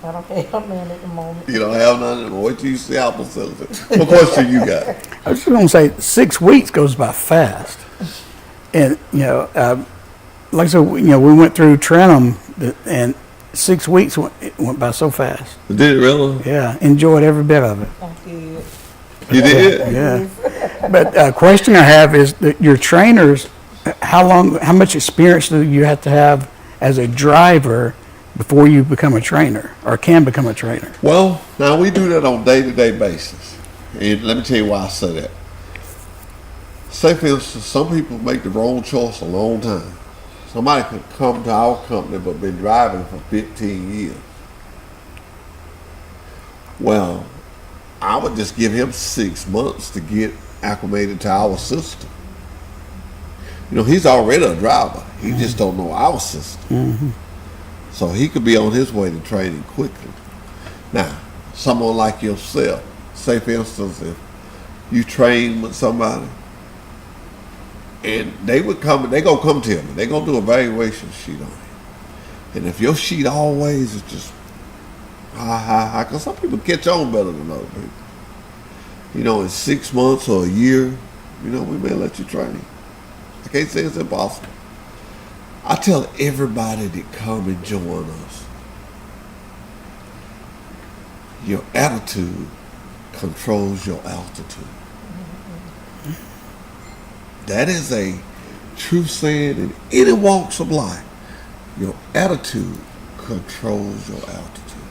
S5: I don't have none at the moment.
S1: You don't have none anymore. Wait till you see our facility. What question you got?
S2: I was just going to say 6 weeks goes by fast. And, you know, like I said, you know, we went through Trenum and 6 weeks went by so fast.
S1: Did it really?
S2: Yeah, enjoyed every bit of it.
S5: I did.
S1: You did?
S2: Yeah. But a question I have is that your trainers, how much experience do you have to have as a driver before you become a trainer or can become a trainer?
S1: Well, now we do that on a day-to-day basis. And let me tell you why I say that. Say, for instance, some people make the wrong choice a long time. Somebody could come to our company but been driving for 15 years. Well, I would just give him 6 months to get acclimated to our system. You know, he's already a driver. He just don't know our system. Mm-hmm. So he could be on his way to training quickly. Now, someone like yourself, say for instance, if you train with somebody and they gonna come to him and they gonna do an evaluation sheet on you. And if your sheet always is just high, because some people catch on better than other people. You know, in 6 months or a year, you know, we may let you train. I can't say it's impossible. I tell everybody that come and join us, your attitude controls your altitude. That is a true saying in any walks of life. Your attitude controls your altitude.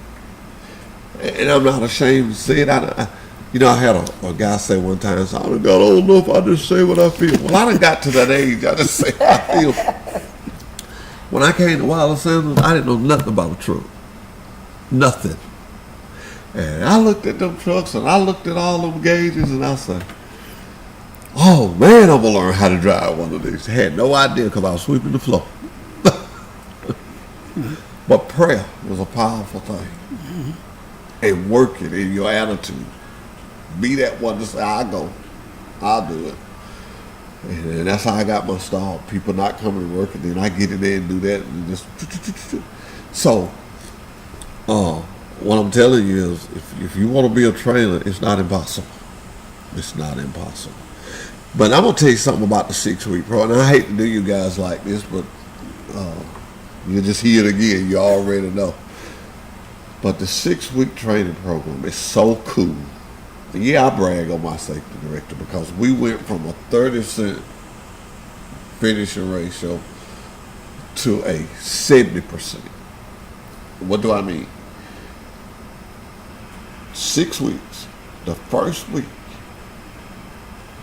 S1: And I'm not ashamed to say it. You know, I had a guy say one time, so I done got old enough, I just say what I feel. Well, I done got to that age, I just say what I feel. When I came to Wiley Sanders, I didn't know nothing about a truck. Nothing. And I looked at them trucks and I looked at all them gauges and I said, oh man, I'm going to learn how to drive one of these. I had no idea because I was sweeping the floor. But prayer was a powerful thing. And working in your attitude. Be that one to say, I'll go. I'll do it. And that's how I got my start. People not coming to work, and then I get in there and do that. And just so, what I'm telling you is, if you want to be a trainer, it's not impossible. It's not impossible. But I'm going to tell you something about the 6-week program. And I hate to do you guys like this, but you just hear it again. You already know. But the 6-week training program is so cool. And yeah, I brag on my safety director because we went from a 30% finishing ratio to a 70%. What do I mean? 6 weeks. The first week,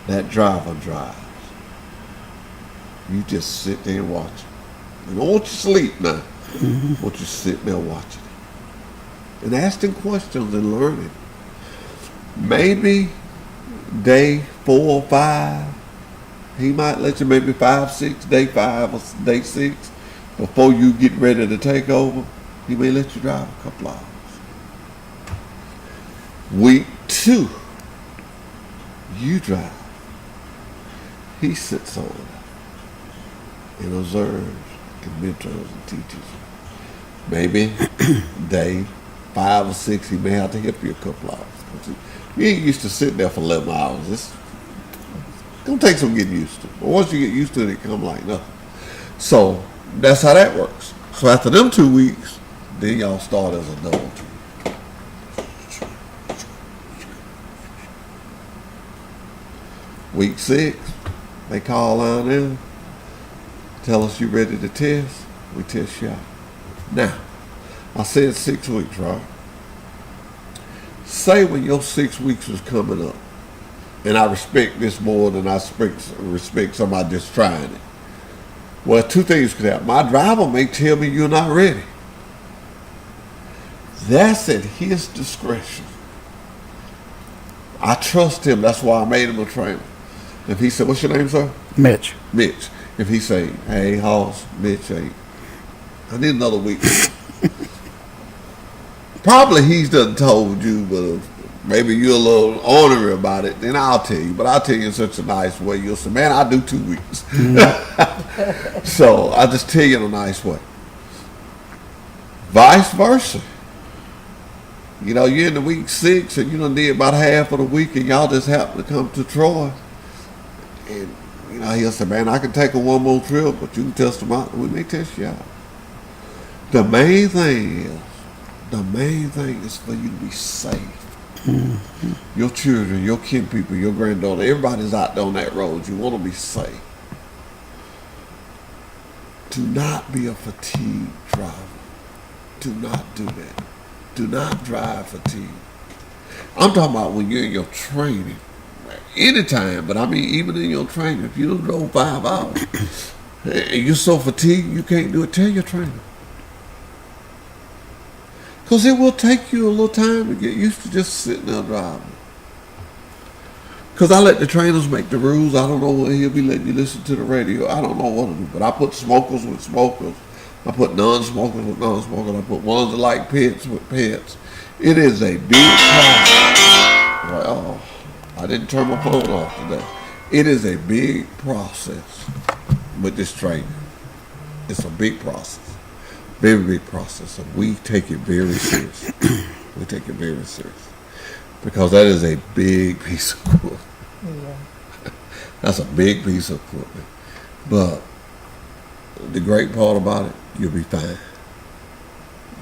S1: that driver drives. You just sit there and watch it. You don't want you to sleep now. I want you sitting there watching it. And asking questions and learning. Maybe day 4 or 5, he might let you maybe 5, 6, day 5 or day 6, before you get ready to take over, he may let you drive a couple hours. Week 2, you drive. He sits on it and observes and mentors and teaches. Maybe day 5 or 6, he may have to help you a couple hours. You ain't used to sitting there for 11 hours. It's gonna take some getting used to. But once you get used to it, it come like nothing. So that's how that works. So after them 2 weeks, then y'all start as a double team. Week 6, they call on in, tell us you ready to test. We test you out. Now, I said 6 weeks, right? Say when your 6 weeks is coming up, and I respect this more than I respect somebody just trying it. Well, 2 things could happen. My driver may tell me you're not ready. That's at his discretion. I trust him. That's why I made him a trainer. If he said, what's your name, sir?
S2: Mitch.
S1: Mitch. If he say, hey, Hoss, Mitch, hey, I need another week. Probably he's done told you, but maybe you're a little ornery about it, then I'll tell you. But I'll tell you in such a nice way. You'll say, man, I'll do 2 weeks. So I'll just tell you in a nice way. Vice versa. You know, you're in the week 6 and you done did about half of the week and y'all just happen to come to Troy. And, you know, he'll say, man, I can take a 1 more trip, but you can test them out and we may test you out. The main thing is for you to be safe. Mm-hmm. Your children, your kin people, your granddaughter, everybody's out there on that road. You want to be safe. Do not be a fatigued driver. Do not do that. Do not drive fatigued. I'm talking about when you're in your training. Anytime, but I mean even in your training. If you don't drove 5 hours and you're so fatigued you can't do it, tell your trainer. Because it will take you a little time to get used to just sitting there driving. Because I let the trainers make the rules. I don't know what he'll be letting you listen to the radio. I don't know what to do. But I put smokers with smokers. I put non-smokers with non-smokers. I put ones that like pets with pets. It is a big process. Well, I didn't turn my phone off today. It is a big process with this training. It's a big process. Very big process, and we take it very serious. We take it very serious because that is a big piece of equipment. Yeah. That's a big piece of equipment. But the great part about it, you'll be fine.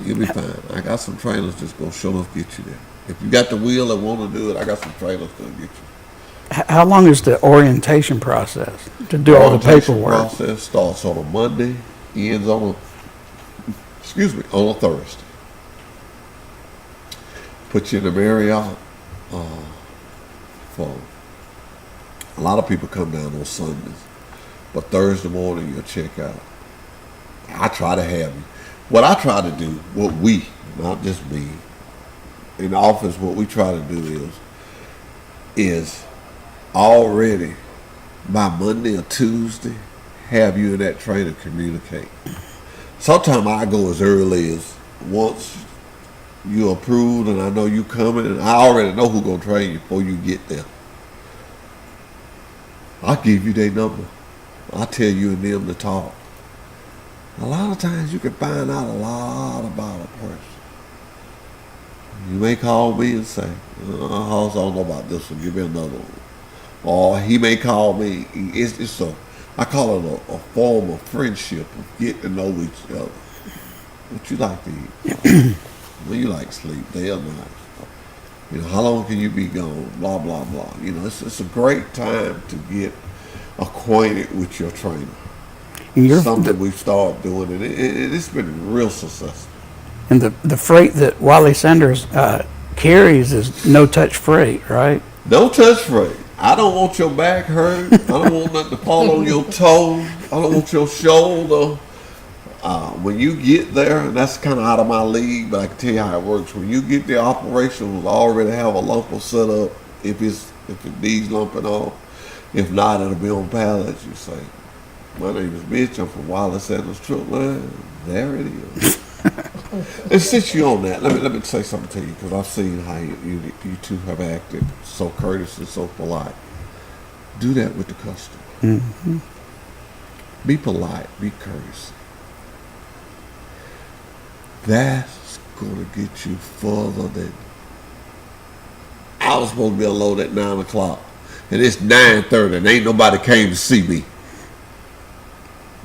S1: You'll be fine. I got some trainers that's gonna sure enough get you there. If you got the will and want to do it, I got some trainers gonna get you.
S2: How long is the orientation process to do all the paperwork?
S1: The process starts on a Monday, ends on a Thursday. Put you in the Marriott. for a lot of people come down on Sundays, but Thursday morning you'll check out. I try to have you. What I try to do, what we, not just me, in the office, what we try to do is already by Monday or Tuesday, have you and that trainer communicate. Sometimes I go as early as once you're approved and I know you coming, and I already know who's going to train you before you get there. I'll give you their number. I'll tell you and them to talk. A lot of times you can find out a lot about a person. You may call me and say, I don't know about this one, give me another one. Or he may call me. I call it a form of friendship, of getting to know each other. What you like to eat? What you like to sleep? Day or night? You know, how long can you be gone? Blah, blah, blah. You know, it's a great time to get acquainted with your trainer. Something we've started doing, and it's been real successful.
S2: And the freight that Wiley Sanders carries is no-touch freight, right?
S1: No-touch freight. I don't want your back hurt. I don't want nothing to fall on your toe. I don't want your shoulder. When you get there, and that's kind of out of my league, but I can tell you how it works. When you get the operation, we'll already have a lumper set up if it needs lumping off. If not, it'll be on pallets. You say, my name is Mitch. I'm from Wiley Sanders Truck Line. There it is. And since you're on that, let me say something to you, because I've seen how you two have acted so courteous and so polite. Do that with the customer.
S2: Mm-hmm.
S1: Be polite. Be courteous. That's going to get you further than. I was supposed to be unload at 9 o'clock, and it's 9:30, and ain't nobody came to see me.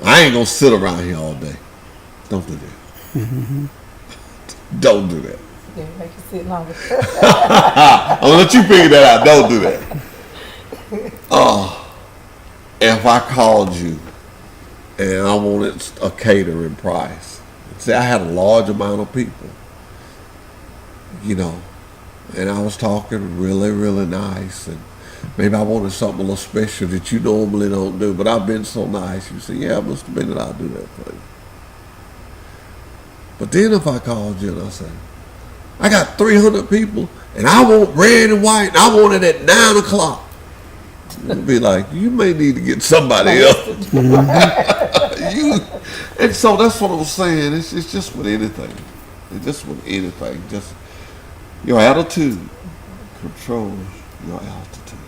S1: I ain't going to sit around here all day. Don't do that. Mm-hmm. Don't do that.
S5: Yeah, make you sit longer.
S1: I'm going to let you figure that out. Don't do that. If I called you and I wanted a catering price, see, I had a large amount of people, you know, and I was talking really, really nice, and maybe I wanted something a little special that you normally don't do, but I've been so nice. You say, yeah, it must have been that I'll do that for you. But then if I called you and I said, I got 300 people, and I want red and white, and I want it at 9 o'clock. You'd be like, you may need to get somebody else. And so that's what I was saying. It's just with anything. It's just with anything. Just your attitude controls your altitude.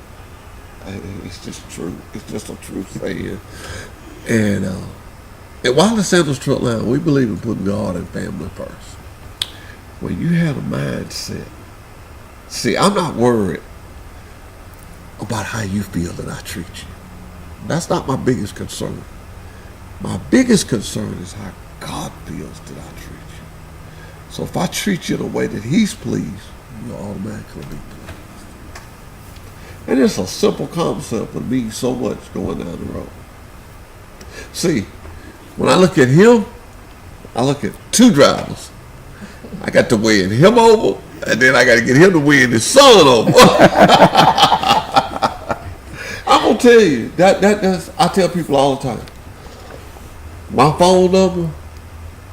S1: It's just true. It's just a true saying. And at Wiley Sanders Truck Line, we believe in putting God and family first. When you have a mindset, see, I'm not worried about how you feel that I treat you. That's not my biggest concern. My biggest concern is how God feels that I treat you. So if I treat you in a way that He's pleased, you'll automatically be pleased. And it's a simple concept that means so much going down the road. See, when I look at him, I look at two drivers. I got to win him over, and then I got to get him to win his son over. I'm gonna tell you that's. I tell people all the time. My phone number,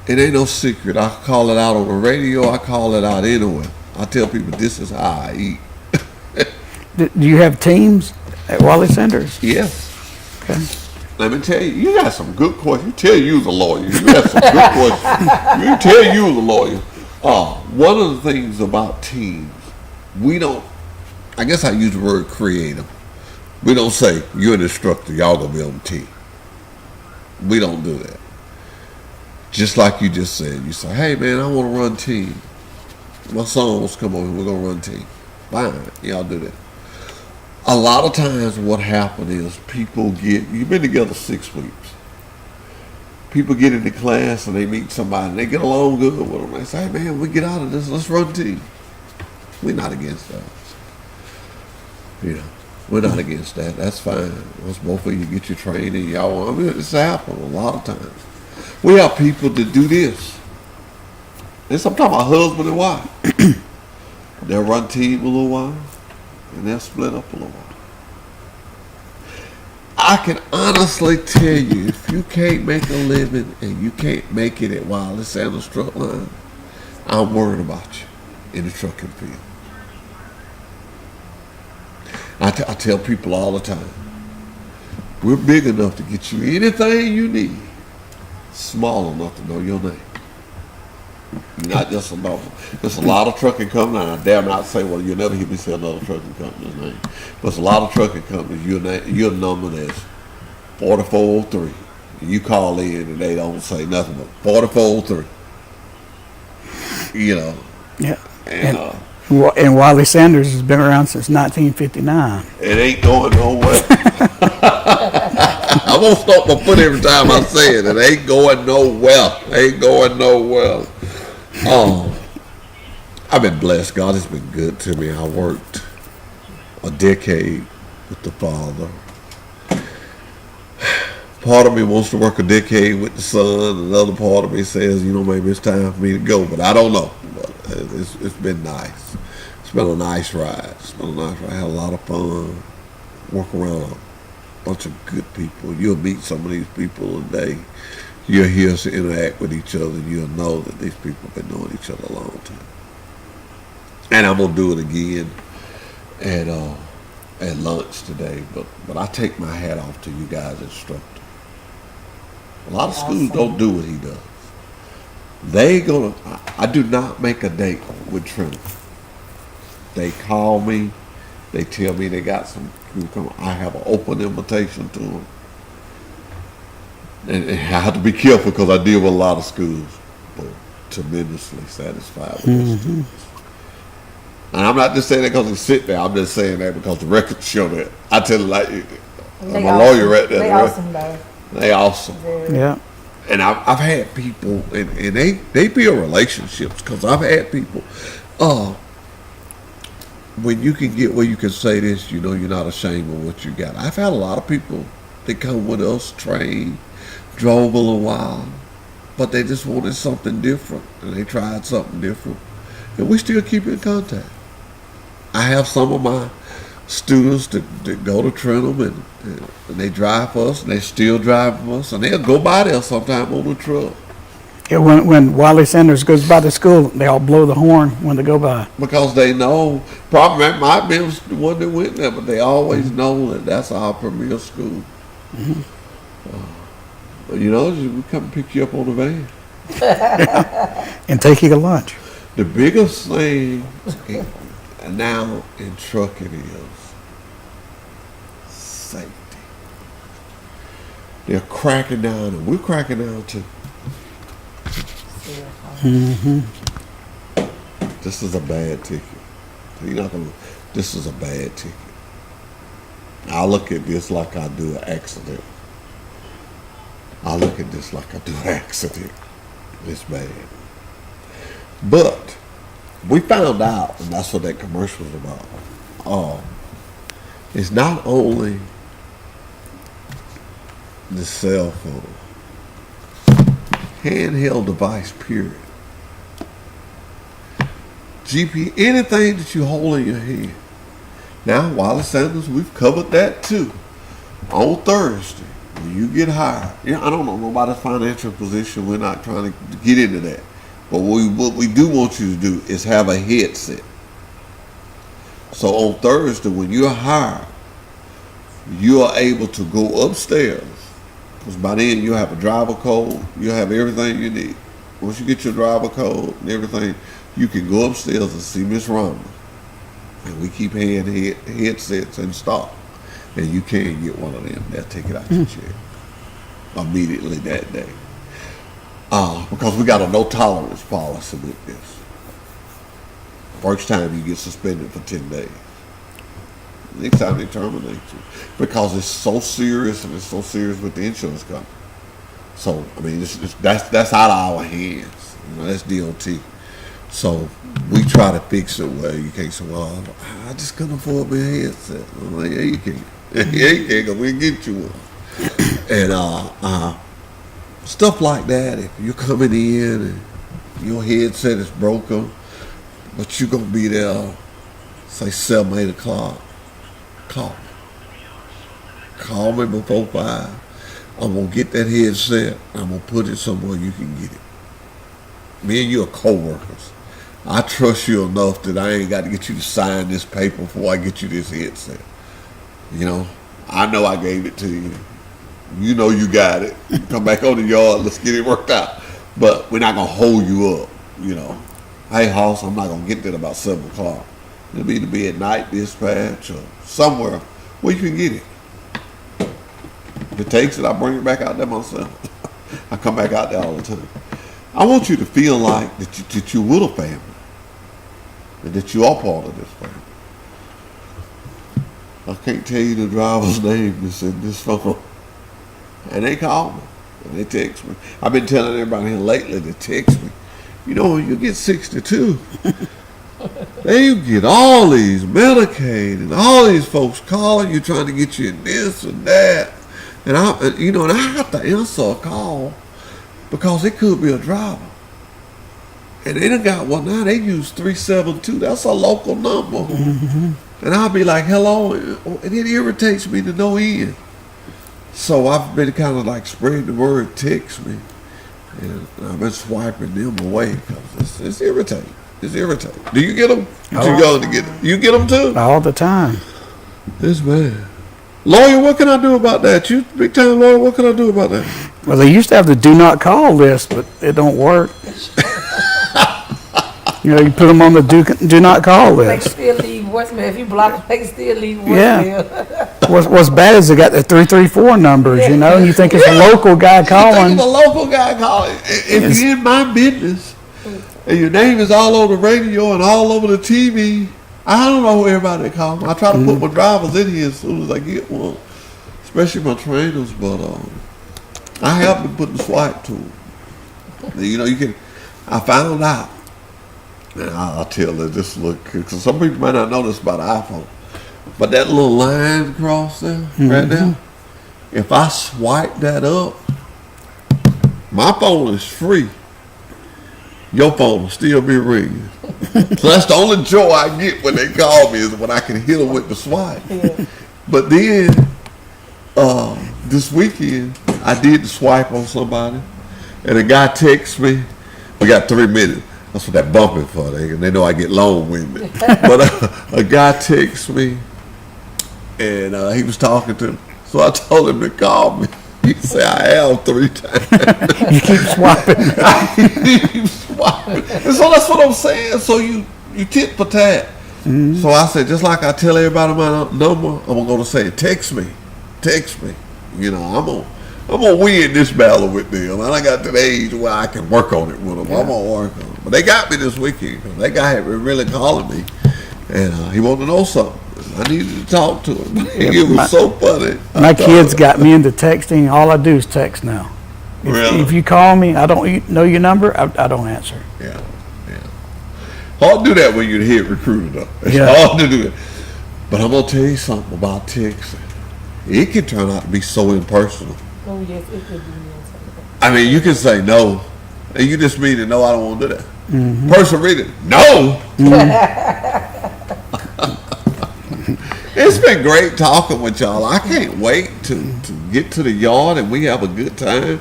S1: it ain't no secret. I call it out on the radio. I call it out anywhere. I tell people this is how I eat.
S2: Do you have teams at Wiley Sanders?
S1: Yes.
S2: Okay.
S1: Let me tell you, you got some good questions. You tell you was a lawyer. You got some good questions. You tell you was a lawyer. One of the things about teams, we don't, I guess I use the word creative. We don't say, you're an instructor, y'all gonna be on the team. We don't do that. Just like you just said, you say, hey man, I wanna run team. My son wants to come over, we're gonna run team. Fine, y'all do that. A lot of times what happens is people you've been together 6 weeks. People get into class and they meet somebody and they get along good with them. They say, hey man, we get out of this, let's run team. We're not against that. You know, we're not against that. That's fine. Once both of you get your training, y'all, I mean, it's happened a lot of times. We have people that do this. And sometimes our husband and wife. They'll run team a little while. and they'll split up a little while. I can honestly tell you, if you can't make a living and you can't make it at Wiley Sanders Truck Line, I'm worried about you in the trucking field. I tell people all the time, we're big enough to get you anything you need, small enough to know your name. Not just a number. There's a lot of trucking companies, and I dare not say, well, you'll never hear me say another trucking company's name. But there's a lot of trucking companies, you're numbered as 4403. You call in and they don't say nothing but 4403. You know.
S2: Yeah.
S1: And
S2: And Wiley Sanders has been around since 1959.
S1: it ain't going nowhere. I'm gonna stomp my foot every time I say it. It ain't going nowhere. Ain't going nowhere. I've been blessed. God has been good to me. I worked a decade with the Father. Part of me wants to work a decade with the Son. Another part of me says, maybe it's time for me to go. But I don't know. But it's been nice. It's been a nice ride. I had a lot of fun. Work around a bunch of good people. You'll meet some of these people today. You'll hear us interact with each other. You'll know that these people have been knowing each other a long time. And I'm gonna do it again at lunch today. But I take my hat off to you guys, instructor. A lot of schools don't do what he does. I do not make a date with Trinity. They call me. They tell me they got some people coming. I have an open invitation to them. And I have to be careful because I deal with a lot of schools. But tremendously satisfied with their students. And I'm not just saying that because they sit there. I'm just saying that because the records show that. I tell you, like, I'm a lawyer right there.
S5: They awesome, though.
S1: They awesome.
S2: Yeah.
S1: And I've had people, and they build relationships because I've had people. When you can get where you can say this, you're not ashamed of what you got. I've had a lot of people that come with us, trained, drove a little while, but they just wanted something different, and they tried something different, and we still keep in contact. I have some of my students that go to Trenton and they drive for us, and they still drive for us, and they'll go by there sometime on the truck.
S2: Yeah, when Wiley Sanders goes by the school, they all blow the horn when they go by.
S1: Because they know, probably that might be the one that went there, but they always know that that's our premier school. We come and pick you up on the van.
S2: And take you to lunch.
S1: The biggest thing now in trucking is safety. They're cracking down, and we're cracking down too. This is a bad ticket. This is a bad ticket. I look at this like I do an accident. It's bad. But we found out, and that's what that commercial was about. It's not only the cell phone, handheld device, period. GPS, anything that you hold in your hand. Now, Wiley Sanders, we've covered that too. On Thursday, when you get hired, I don't know nobody's financial position. We're not trying to get into that. But what we do want you to do is have a headset. So on Thursday, when you're hired, you are able to go upstairs. Because by then you'll have a driver code, you'll have everything you need. Once you get your driver code and everything, you can go upstairs and see Miss Rhonda. And we keep headsets in stock. And you can get one of them. They'll take it out your check immediately that day. Because we got a no tolerance policy with this. First time you get suspended for 10 days. Next time they terminate you. Because it's so serious, and it's so serious with the insurance company. So, I mean, that's out of our hands. That's DOT. So, we try to fix it where you can't say, well, I just couldn't afford my headset. I'm like, yeah, you can. Yeah, you can, because we can get you one. And stuff like that, if you're coming in and your headset is broken, but you're going to be there, say 7, 8 o'clock,
S4: call me. Call me before 5. I'm going to get that headset. I'm going to put it somewhere you can get it. Me and you are co-workers. I trust you enough that I ain't got to get you to sign this paper before I get you this headset. You know, I know I gave it to you. You know you got it. Come back on the yard. Let's get it worked out. But we're not going to hold you up, you know. Hey, Hoss, I'm not going to get there about 7 o'clock. It'll either be at night dispatch or somewhere where you can get it. If it takes it, I bring it back out there myself. I come back out there all the time. I want you to feel like that you're with a family and that you are part of this family. I can't tell you the driver's name that's in this phone. And they call me and they text me. I've been telling everybody here lately to text me. You know, when you get 62, then you get all these Medicaid and all these folks calling you trying to get you in this and that. And I have to answer a call because it could be a driver. And they done got one now, they use 372. That's a local number. Mm-hmm. And I'll be like, hello, and it irritates me to no end. So I've been kind of like spreading the word, text me. And I've been swiping them away because it's irritating. It's irritating. Do you get them? You get them too?
S2: All the time.
S4: This man. Lawyer, what can I do about that? You big time lawyer, what can I do about that?
S2: Well, they used to have the do not call list, but it don't work. You know, you put them on the do not call
S5: They can
S2: list.
S5: still leave voicemail. If you block them, they can still leave voicemail.
S2: Yeah. What's bad is they got the 334 numbers, you know, and you think it's a local guy calling.
S4: It's a local guy calling. If you're in my business and your name is all over the radio and all over the TV, I don't know who everybody calls. I try to put my drivers in here as soon as I get one, especially my trainers, but I have been putting the swipe to them. You know, I found out, and I'll tell you this look, because some people might not know this about an iPhone, but that little line across there, right there, if I swipe that up, my phone is free. Your phone will still be ringing. So that's the only joy I get when they call me is when I can hit them with the swipe. Yeah. But then, this weekend, I did the swipe on somebody, and a guy texts me. We got 3 minutes. That's what that bumping for. They know I get long-winded. But a guy texts me, and he was talking to me. So I told him to call me. He said, I have 3 times.
S2: You keep swiping.
S4: I keep swiping. And so that's what I'm saying. So you tit for tat. Mm-hmm. So I said, just like I tell everybody my number, I'm going to say, text me. Text me. You know, I'm gonna win this battle with them. And I got to the age where I can work on it with them. Yeah. I'm going to work on it. But they got me this weekend. That guy had been really calling me. And he wanted to know something. I needed to talk to him. It was so funny.
S2: My kids got me into texting. All I do is text now.
S4: Really?
S2: If you call me, I don't know your number, I don't answer.
S4: Yeah. Hard to do that when you're the head recruiter, though. It's hard to do that. But I'm going to tell you something about texting. It can turn out to be so impersonal.
S5: Oh, yes, it could be.
S4: I mean, you can say no, and you just mean to no, I don't want to do that. Mm-hmm. Person reading, no. It's been great talking with y'all. I can't wait to get to the yard and we have a good time.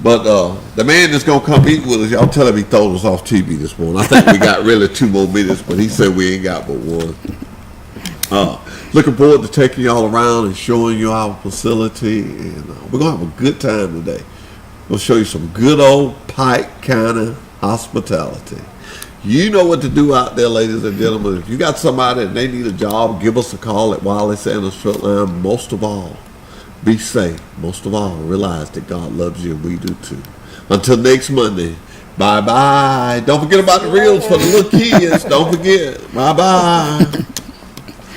S4: But the man that's going to come eat with us, y'all tell him he throwed us off TV this morning. I think we got really 2 more minutes, but he said we ain't got but 1. Looking forward to taking y'all around and showing you our facility. And we're going to have a good time today. We'll show you some good old Pike County hospitality. You know what to do out there, ladies and gentlemen. If you got somebody and they need a job, give us a call at Wiley Sanders Truck Line. Most of all, be safe. Most of all, realize that God loves you and we do too. Until next Monday, bye-bye. Don't forget about the reels for the little kids. Don't forget. Bye-bye.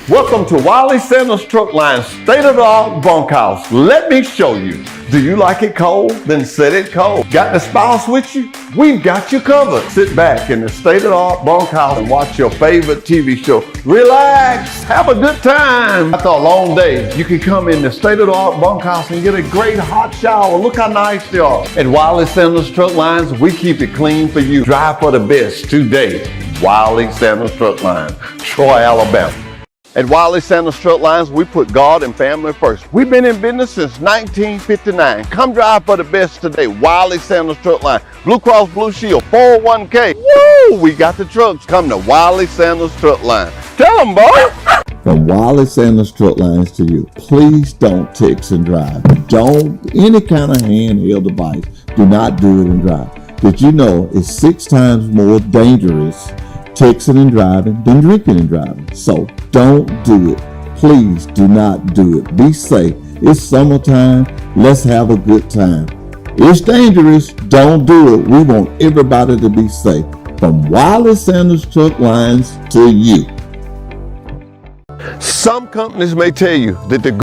S1: Welcome to Wiley Sanders Truck Line state-of-the-art bunkhouse. Let me show you. Do you like it cold? Then set it cold. Got the spouse with you? We've got you covered. Sit back in the state-of-the-art bunkhouse and watch your favorite TV show. Relax. Have a good time. After a long day, you can come in the state-of-the-art bunkhouse and get a great hot shower. Look how nice they are. At Wiley Sanders Truck Lines, we keep it clean for you. Drive for the best today. Wiley Sanders Truck Line, Troy, Alabama. At Wiley Sanders Truck Lines, we put God and family first. We've been in business since 1959. Come drive for the best today. Wiley Sanders Truck Line, Blue Cross Blue Shield, 401k. Woo! We got the trucks. Come to Wiley Sanders Truck Line. Tell them, boy.
S4: From Wiley Sanders Truck Lines to you, please don't text and drive. Don't, any kind of handheld device, do not do it and drive. Did you know it's 6 times more dangerous texting and driving than drinking and driving? So don't do it. Please do not do it. Be safe. It's summertime. Let's have a good time. It's dangerous. Don't do it. We want everybody to be safe. From Wiley Sanders Truck Lines to you.
S1: Some companies may tell you that the